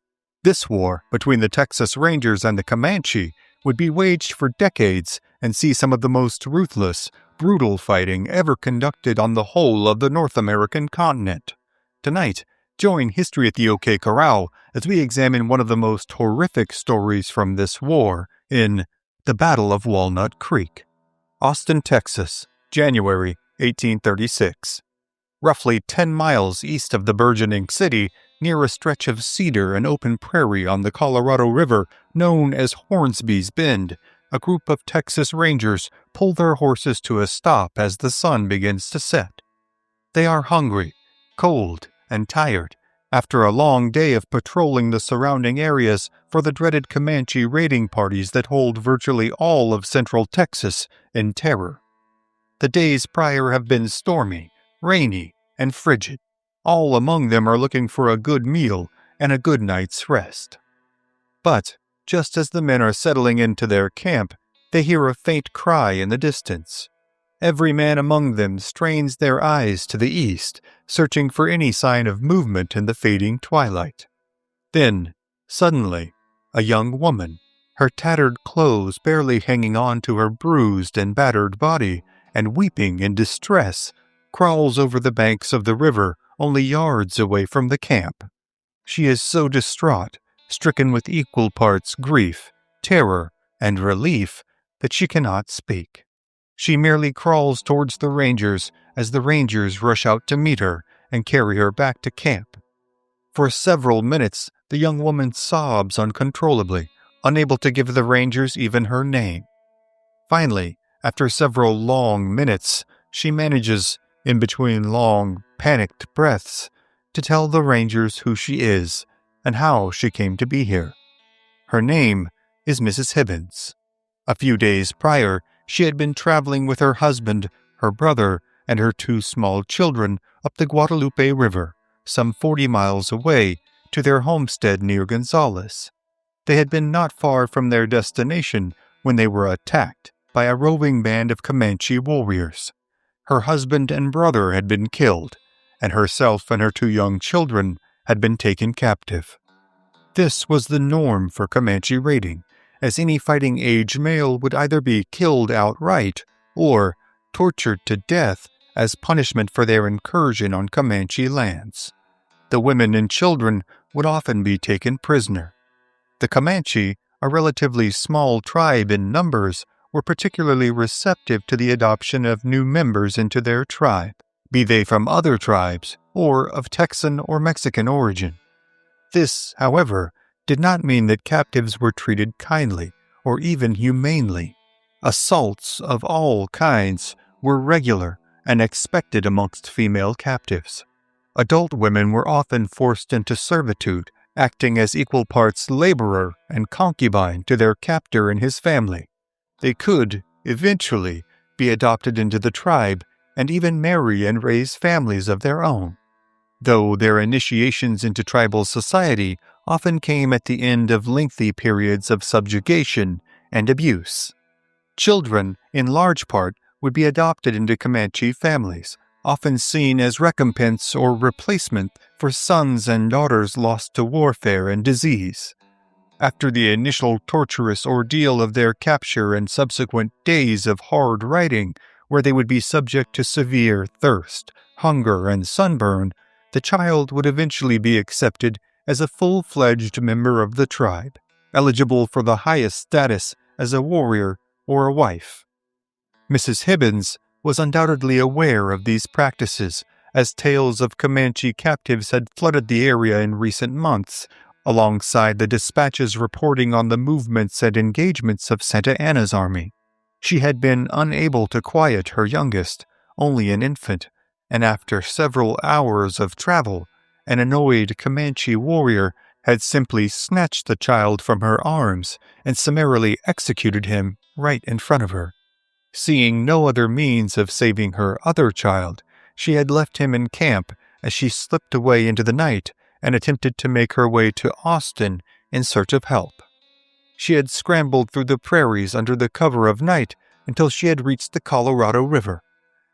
This war between the Texas Rangers and the Comanche would be waged for decades and see some of the most ruthless, brutal fighting ever conducted on the whole of the North American continent. Tonight, join History at the OK Corral as we examine one of the most horrific stories from this war in the Battle of Walnut Creek. Austin, Texas, January 1836. Roughly 10 miles east of the burgeoning city, near a stretch of cedar and open prairie on the Colorado River known as Hornsby's Bend, a group of Texas Rangers pull their horses to a stop as the sun begins to set. They are hungry, cold, and tired after a long day of patrolling the surrounding areas for the dreaded Comanche raiding parties that hold virtually all of central Texas in terror. The days prior have been stormy, rainy, and frigid. All among them are looking for a good meal and a good night's rest. But just as the men are settling into their camp, they hear a faint cry in the distance. Every man among them strains their eyes to the east, searching for any sign of movement in the fading twilight. Then, suddenly, a young woman, her tattered clothes barely hanging on to her bruised and battered body, and weeping in distress, crawls over the banks of the river only yards away from the camp. She is so distraught, stricken with equal parts grief, terror, and relief, that she cannot speak. She merely crawls towards the Rangers as the Rangers rush out to meet her and carry her back to camp. For several minutes, the young woman sobs uncontrollably, unable to give the Rangers even her name. Finally, after several long minutes, she manages, in between long, panicked breaths, to tell the Rangers who she is and how she came to be here. Her name is Mrs. Hibbins. A few days prior, she had been traveling with her husband, her brother, and her 2 small children up the Guadalupe River, some 40 miles away, to their homestead near Gonzales. They had been not far from their destination when they were attacked by a roving band of Comanche warriors. Her husband and brother had been killed, and herself and her 2 young children had been taken captive. This was the norm for Comanche raiding, as any fighting-age male would either be killed outright or tortured to death as punishment for their incursion on Comanche lands. The women and children would often be taken prisoner. The Comanche, a relatively small tribe in numbers, were particularly receptive to the adoption of new members into their tribe, be they from other tribes or of Texan or Mexican origin. This, however, did not mean that captives were treated kindly or even humanely. Assaults of all kinds were regular and expected amongst female captives. Adult women were often forced into servitude, acting as equal parts laborer and concubine to their captor and his family. They could, eventually, be adopted into the tribe and even marry and raise families of their own, though their initiations into tribal society often came at the end of lengthy periods of subjugation and abuse. Children, in large part, would be adopted into Comanche families, often seen as recompense or replacement for sons and daughters lost to warfare and disease. After the initial torturous ordeal of their capture and subsequent days of hard riding, where they would be subject to severe thirst, hunger, and sunburn, the child would eventually be accepted as a full-fledged member of the tribe, eligible for the highest status as a warrior or a wife. Mrs. Hibbins was undoubtedly aware of these practices, as tales of Comanche captives had flooded the area in recent months, alongside the dispatches reporting on the movements and engagements of Santa Anna's army. She had been unable to quiet her youngest, only an infant, and after several hours of travel, an annoyed Comanche warrior had simply snatched the child from her arms and summarily executed him right in front of her. Seeing no other means of saving her other child, she had left him in camp as she slipped away into the night and attempted to make her way to Austin in search of help. She had scrambled through the prairies under the cover of night until she had reached the Colorado River,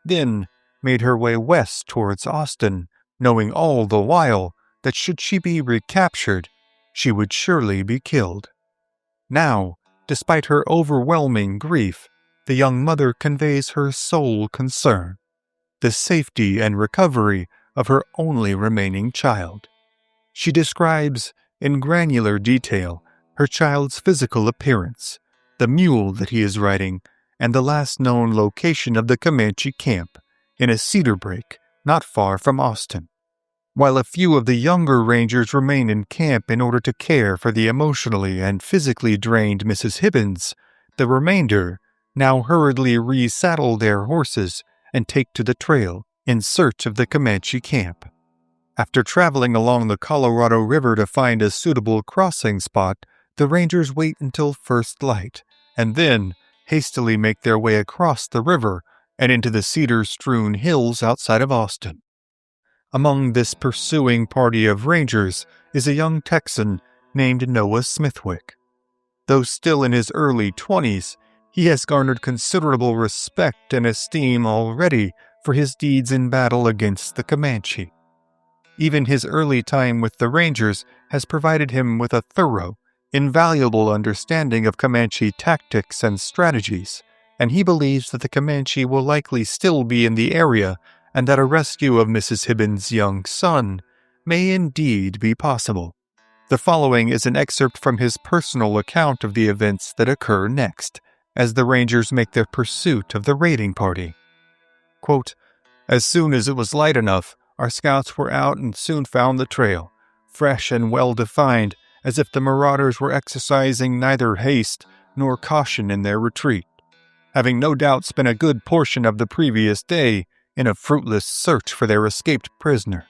then made her way west towards Austin, knowing all the while that should she be recaptured, she would surely be killed. Now, despite her overwhelming grief, the young mother conveys her sole concern: the safety and recovery of her only remaining child. She describes, in granular detail, her child's physical appearance, the mule that he is riding, and the last known location of the Comanche camp, in a cedar brake not far from Austin. While a few of the younger rangers remain in camp in order to care for the emotionally and physically drained Mrs. Hibbins, The remainder now hurriedly resaddle their horses and take to the trail in search of the Comanche camp. After traveling along the Colorado River to find a suitable crossing spot, the Rangers wait until first light, and then hastily make their way across the river and into the cedar-strewn hills outside of Austin. Among this pursuing party of Rangers is a young Texan named Noah Smithwick. Though still in his early 20s, he has garnered considerable respect and esteem already for his deeds in battle against the Comanche. Even his early time with the Rangers has provided him with a thorough, invaluable understanding of Comanche tactics and strategies, and he believes that the Comanche will likely still be in the area and that a rescue of Mrs. Hibbins' young son may indeed be possible. The following is an excerpt from his personal account of the events that occur next, as the Rangers make their pursuit of the raiding party. Quote, "As soon as it was light enough, our scouts were out and soon found the trail, fresh and well-defined, as if the marauders were exercising neither haste nor caution in their retreat, having no doubt spent a good portion of the previous day in a fruitless search for their escaped prisoner.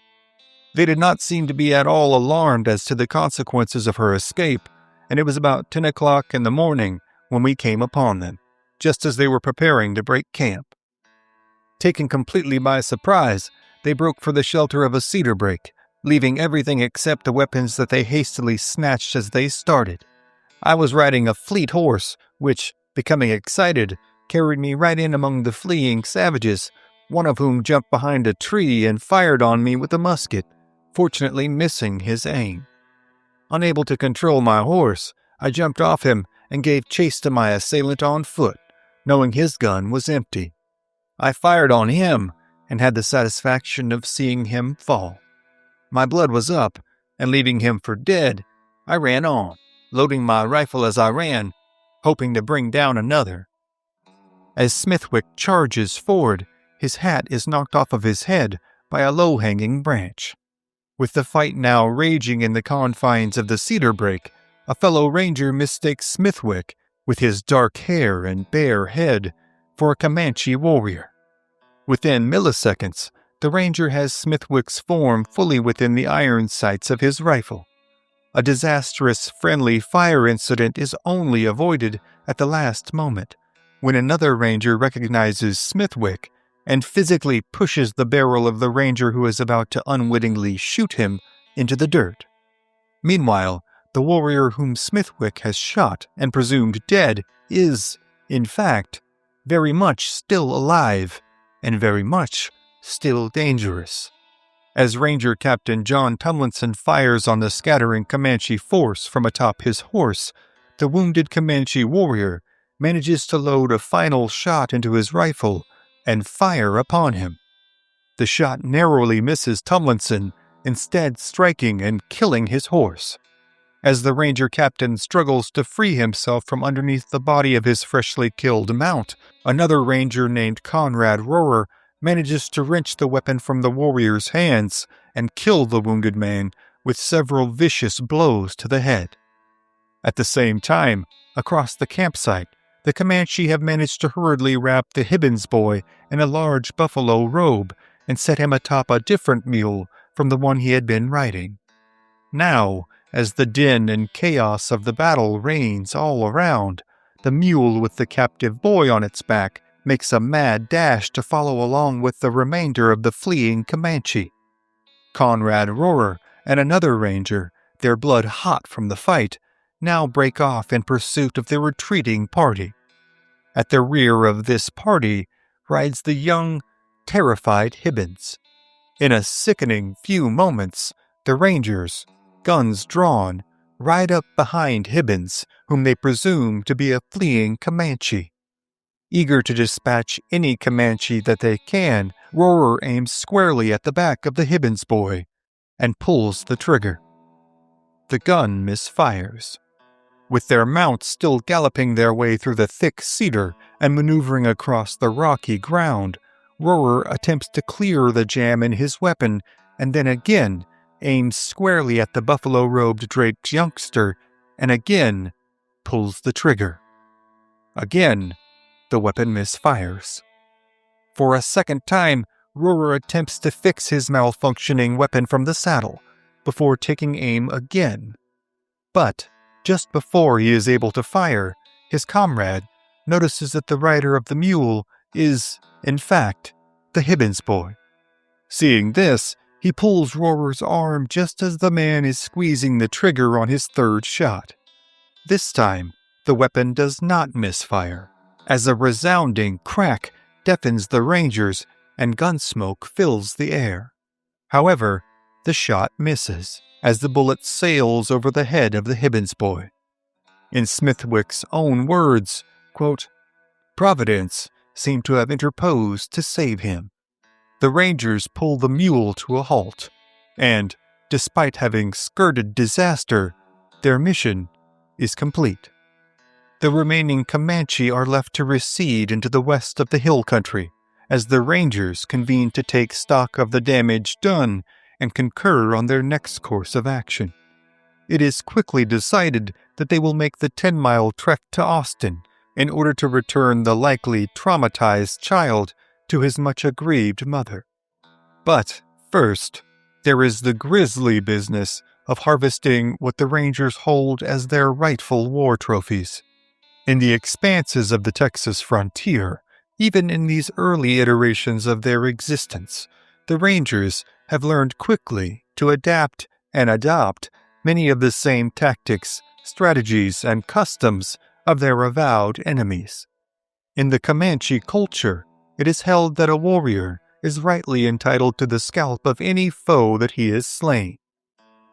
They did not seem to be at all alarmed as to the consequences of her escape, and it was about 10 o'clock in the morning when we came upon them, just as they were preparing to break camp. Taken completely by surprise, they broke for the shelter of a cedar brake, leaving everything except the weapons that they hastily snatched as they started. I was riding a fleet horse, which, becoming excited, carried me right in among the fleeing savages, one of whom jumped behind a tree and fired on me with a musket, fortunately missing his aim. Unable to control my horse, I jumped off him and gave chase to my assailant on foot, knowing his gun was empty. I fired on him and had the satisfaction of seeing him fall. My blood was up, and leaving him for dead, I ran on, loading my rifle as I ran, hoping to bring down another. As Smithwick charges forward, his hat is knocked off of his head by a low-hanging branch. With the fight now raging in the confines of the cedar brake, a fellow ranger mistakes Smithwick, with his dark hair and bare head, for a Comanche warrior. Within milliseconds, the ranger has Smithwick's form fully within the iron sights of his rifle. A disastrous friendly fire incident is only avoided at the last moment, when another ranger recognizes Smithwick and physically pushes the barrel of the ranger who is about to unwittingly shoot him into the dirt. Meanwhile, the warrior whom Smithwick has shot and presumed dead is, in fact, very much still alive and very much still dangerous. As Ranger Captain John Tomlinson fires on the scattering Comanche force from atop his horse, the wounded Comanche warrior manages to load a final shot into his rifle and fire upon him. The shot narrowly misses Tomlinson, instead striking and killing his horse. As the ranger captain struggles to free himself from underneath the body of his freshly killed mount, another ranger named Conrad Rohrer manages to wrench the weapon from the warrior's hands and kill the wounded man with several vicious blows to the head. At the same time, across the campsite, the Comanche have managed to hurriedly wrap the Hibbins boy in a large buffalo robe and set him atop a different mule from the one he had been riding. Now, as the din and chaos of the battle reigns all around, the mule with the captive boy on its back makes a mad dash to follow along with the remainder of the fleeing Comanche. Conrad Rohrer and another ranger, their blood hot from the fight, now break off in pursuit of the retreating party. At the rear of this party rides the young, terrified Hibbins. In a sickening few moments, the rangers, guns drawn, ride up behind Hibbins, whom they presume to be a fleeing Comanche. Eager to dispatch any Comanche that they can, Rohrer aims squarely at the back of the Hibbins boy and pulls the trigger. The gun misfires. With their mounts still galloping their way through the thick cedar and maneuvering across the rocky ground, Rohrer attempts to clear the jam in his weapon and then again aims squarely at the buffalo-robed draped youngster and again pulls the trigger. Again, the weapon misfires. For a second time, Rohrer attempts to fix his malfunctioning weapon from the saddle before taking aim again. But just before he is able to fire, his comrade notices that the rider of the mule is, in fact, the Hibbins boy. Seeing this, he pulls Rohrer's arm just as the man is squeezing the trigger on his third shot. This time, the weapon does not misfire, as a resounding crack deafens the Rangers and gun smoke fills the air. However, the shot misses as the bullet sails over the head of the Hibbins boy. In Smithwick's own words, quote, "Providence seemed to have interposed to save him." The Rangers pull the mule to a halt, and, despite having skirted disaster, their mission is complete. The remaining Comanche are left to recede into the west of the hill country, as the Rangers convene to take stock of the damage done and concur on their next course of action. It is quickly decided that they will make the 10-mile trek to Austin in order to return the likely traumatized child to his much aggrieved mother. But first, there is the grisly business of harvesting what the Rangers hold as their rightful war trophies. In the expanses of the Texas frontier, even in these early iterations of their existence, the Rangers have learned quickly to adapt and adopt many of the same tactics, strategies, and customs of their avowed enemies. In the Comanche culture, it is held that a warrior is rightly entitled to the scalp of any foe that he has slain.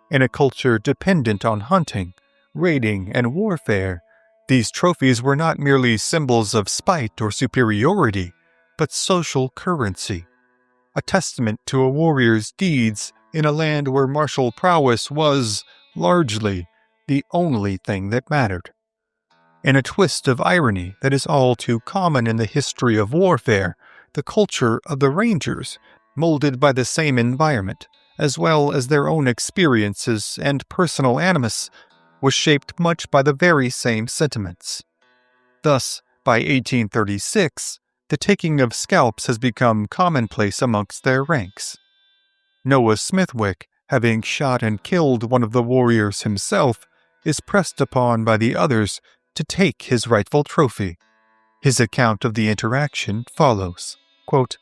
In a culture dependent on hunting, raiding, and warfare, these trophies were not merely symbols of spite or superiority, but social currency, a testament to a warrior's deeds in a land where martial prowess was, largely, the only thing that mattered. In a twist of irony that is all too common in the history of warfare, the culture of the Rangers, molded by the same environment, as well as their own experiences and personal animus, was shaped much by the very same sentiments. Thus, by 1836, the taking of scalps has become commonplace amongst their ranks. Noah Smithwick, having shot and killed one of the warriors himself, is pressed upon by the others to take his rightful trophy. His account of the interaction follows, quote,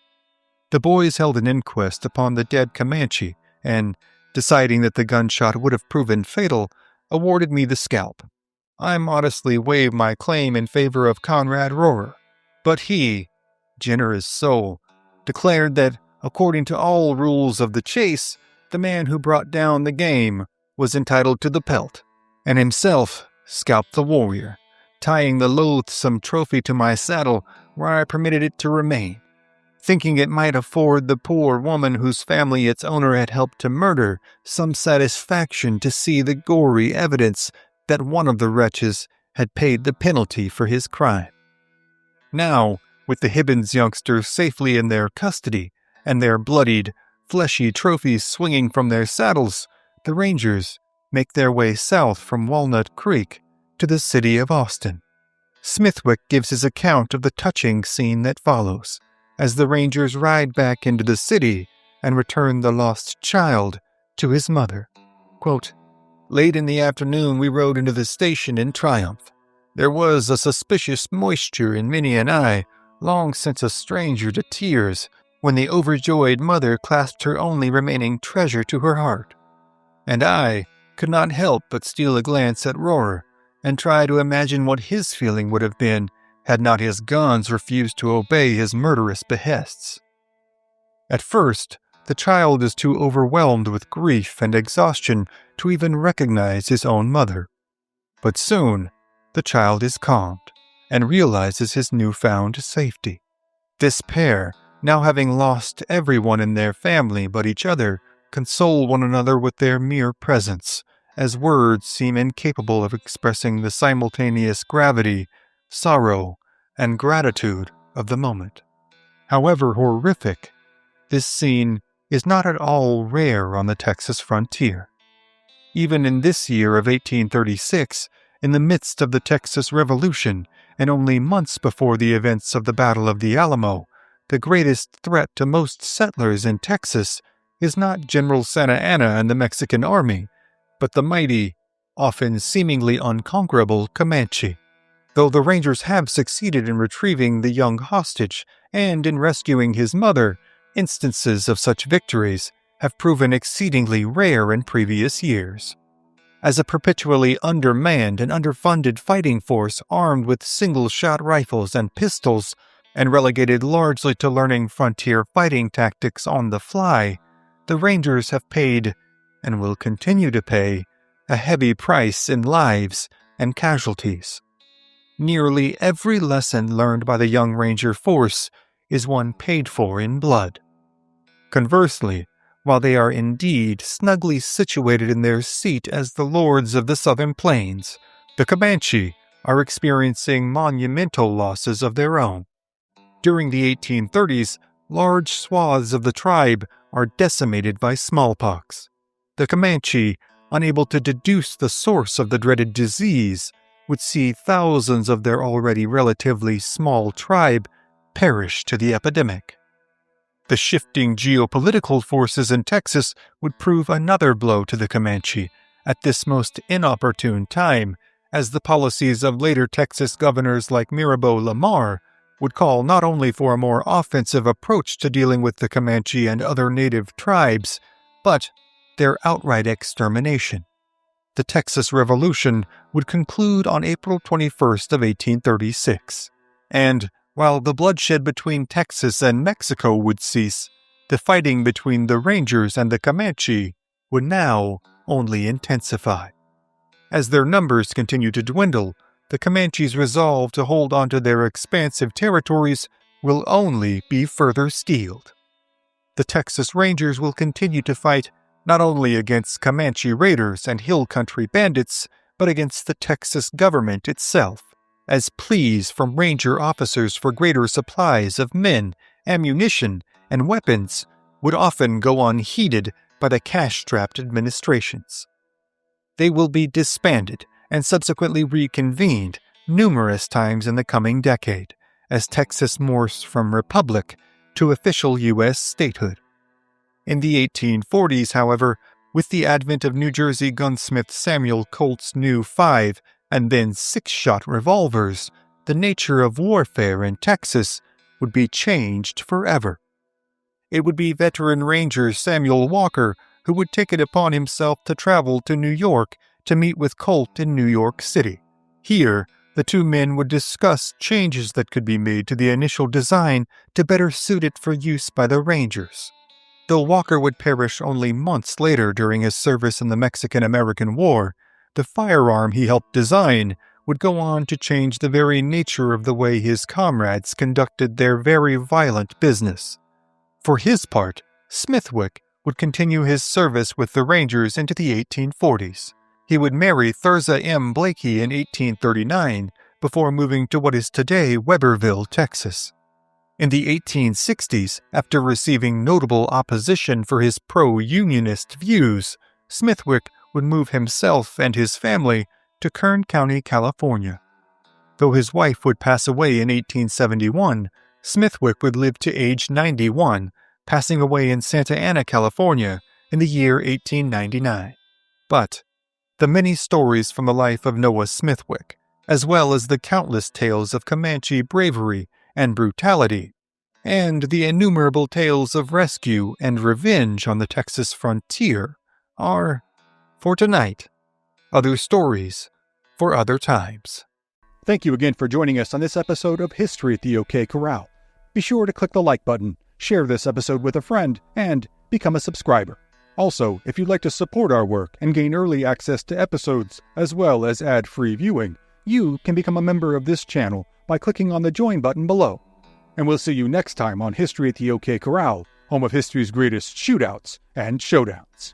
"The boys held an inquest upon the dead Comanche and, deciding that the gunshot would have proven fatal, awarded me the scalp. I modestly waived my claim in favor of Conrad Rohrer, but he, generous soul, declared that, according to all rules of the chase, the man who brought down the game was entitled to the pelt, and himself scalped the warrior, tying the loathsome trophy to my saddle where I permitted it to remain, thinking it might afford the poor woman whose family its owner had helped to murder some satisfaction to see the gory evidence that one of the wretches had paid the penalty for his crime." Now, with the Hibbins youngsters safely in their custody and their bloodied, fleshy trophies swinging from their saddles, the Rangers make their way south from Walnut Creek to the city of Austin. Smithwick gives his account of the touching scene that follows, as the Rangers ride back into the city and return the lost child to his mother. Quote, "Late in the afternoon we rode into the station in triumph. There was a suspicious moisture in Minnie and I, long since a stranger to tears, when the overjoyed mother clasped her only remaining treasure to her heart. And I could not help but steal a glance at Rohrer and try to imagine what his feeling would have been had not his guns refused to obey his murderous behests. At first, the child is too overwhelmed with grief and exhaustion to even recognize his own mother. But soon, the child is calmed and realizes his newfound safety. This pair, now having lost everyone in their family but each other, console one another with their mere presence, as words seem incapable of expressing the simultaneous gravity, sorrow, and gratitude of the moment. However horrific, this scene is not at all rare on the Texas frontier. Even in this year of 1836, in the midst of the Texas Revolution, and only months before the events of the Battle of the Alamo, the greatest threat to most settlers in Texas is not General Santa Anna and the Mexican army, but the mighty, often seemingly unconquerable Comanche. Though the Rangers have succeeded in retrieving the young hostage and in rescuing his mother, instances of such victories have proven exceedingly rare in previous years. As a perpetually undermanned and underfunded fighting force armed with single-shot rifles and pistols, and relegated largely to learning frontier fighting tactics on the fly, the Rangers have paid, and will continue to pay, a heavy price in lives and casualties. Nearly every lesson learned by the young Ranger force is one paid for in blood. Conversely, while they are indeed snugly situated in their seat as the lords of the southern plains, the Comanche are experiencing monumental losses of their own. During the 1830s, large swaths of the tribe are decimated by smallpox. The Comanche, unable to deduce the source of the dreaded disease, would see thousands of their already relatively small tribe perish to the epidemic. The shifting geopolitical forces in Texas would prove another blow to the Comanche at this most inopportune time, as the policies of later Texas governors like Mirabeau Lamar would call not only for a more offensive approach to dealing with the Comanche and other native tribes, but their outright extermination. The Texas Revolution would conclude on April 21st of 1836, and while the bloodshed between Texas and Mexico would cease, the fighting between the Rangers and the Comanche would now only intensify. As their numbers continue to dwindle, the Comanche's resolve to hold onto their expansive territories will only be further steeled. The Texas Rangers will continue to fight not only against Comanche raiders and hill country bandits, but against the Texas government itself, as pleas from Ranger officers for greater supplies of men, ammunition, and weapons would often go unheeded by the cash-strapped administrations. They will be disbanded and subsequently reconvened numerous times in the coming decade, as Texas morphs from republic to official U.S. statehood. In the 1840s, however, with the advent of New Jersey gunsmith Samuel Colt's new 5 and then 6-shot revolvers, the nature of warfare in Texas would be changed forever. It would be veteran Ranger Samuel Walker who would take it upon himself to travel to New York to meet with Colt in New York City. Here, the two men would discuss changes that could be made to the initial design to better suit it for use by the Rangers. Though Walker would perish only months later during his service in the Mexican-American War, the firearm he helped design would go on to change the very nature of the way his comrades conducted their very violent business. For his part, Smithwick would continue his service with the Rangers into the 1840s. He would marry Thurza M. Blakey in 1839 before moving to what is today Weberville, Texas. In the 1860s, after receiving notable opposition for his pro-unionist views, Smithwick would move himself and his family to Kern County, California. Though his wife would pass away in 1871, Smithwick would live to age 91, passing away in Santa Ana, California in the year 1899. But the many stories from the life of Noah Smithwick, as well as the countless tales of Comanche bravery and brutality, and the innumerable tales of rescue and revenge on the Texas frontier, are, for tonight, other stories for other times. Thank you again for joining us on this episode of History at the OK Corral. Be sure to click the like button, share this episode with a friend, and become a subscriber. Also, if you'd like to support our work and gain early access to episodes, as well as ad-free viewing, you can become a member of this channel by clicking on the Join button below. And we'll see you next time on History at the OK Corral, home of history's greatest shootouts and showdowns.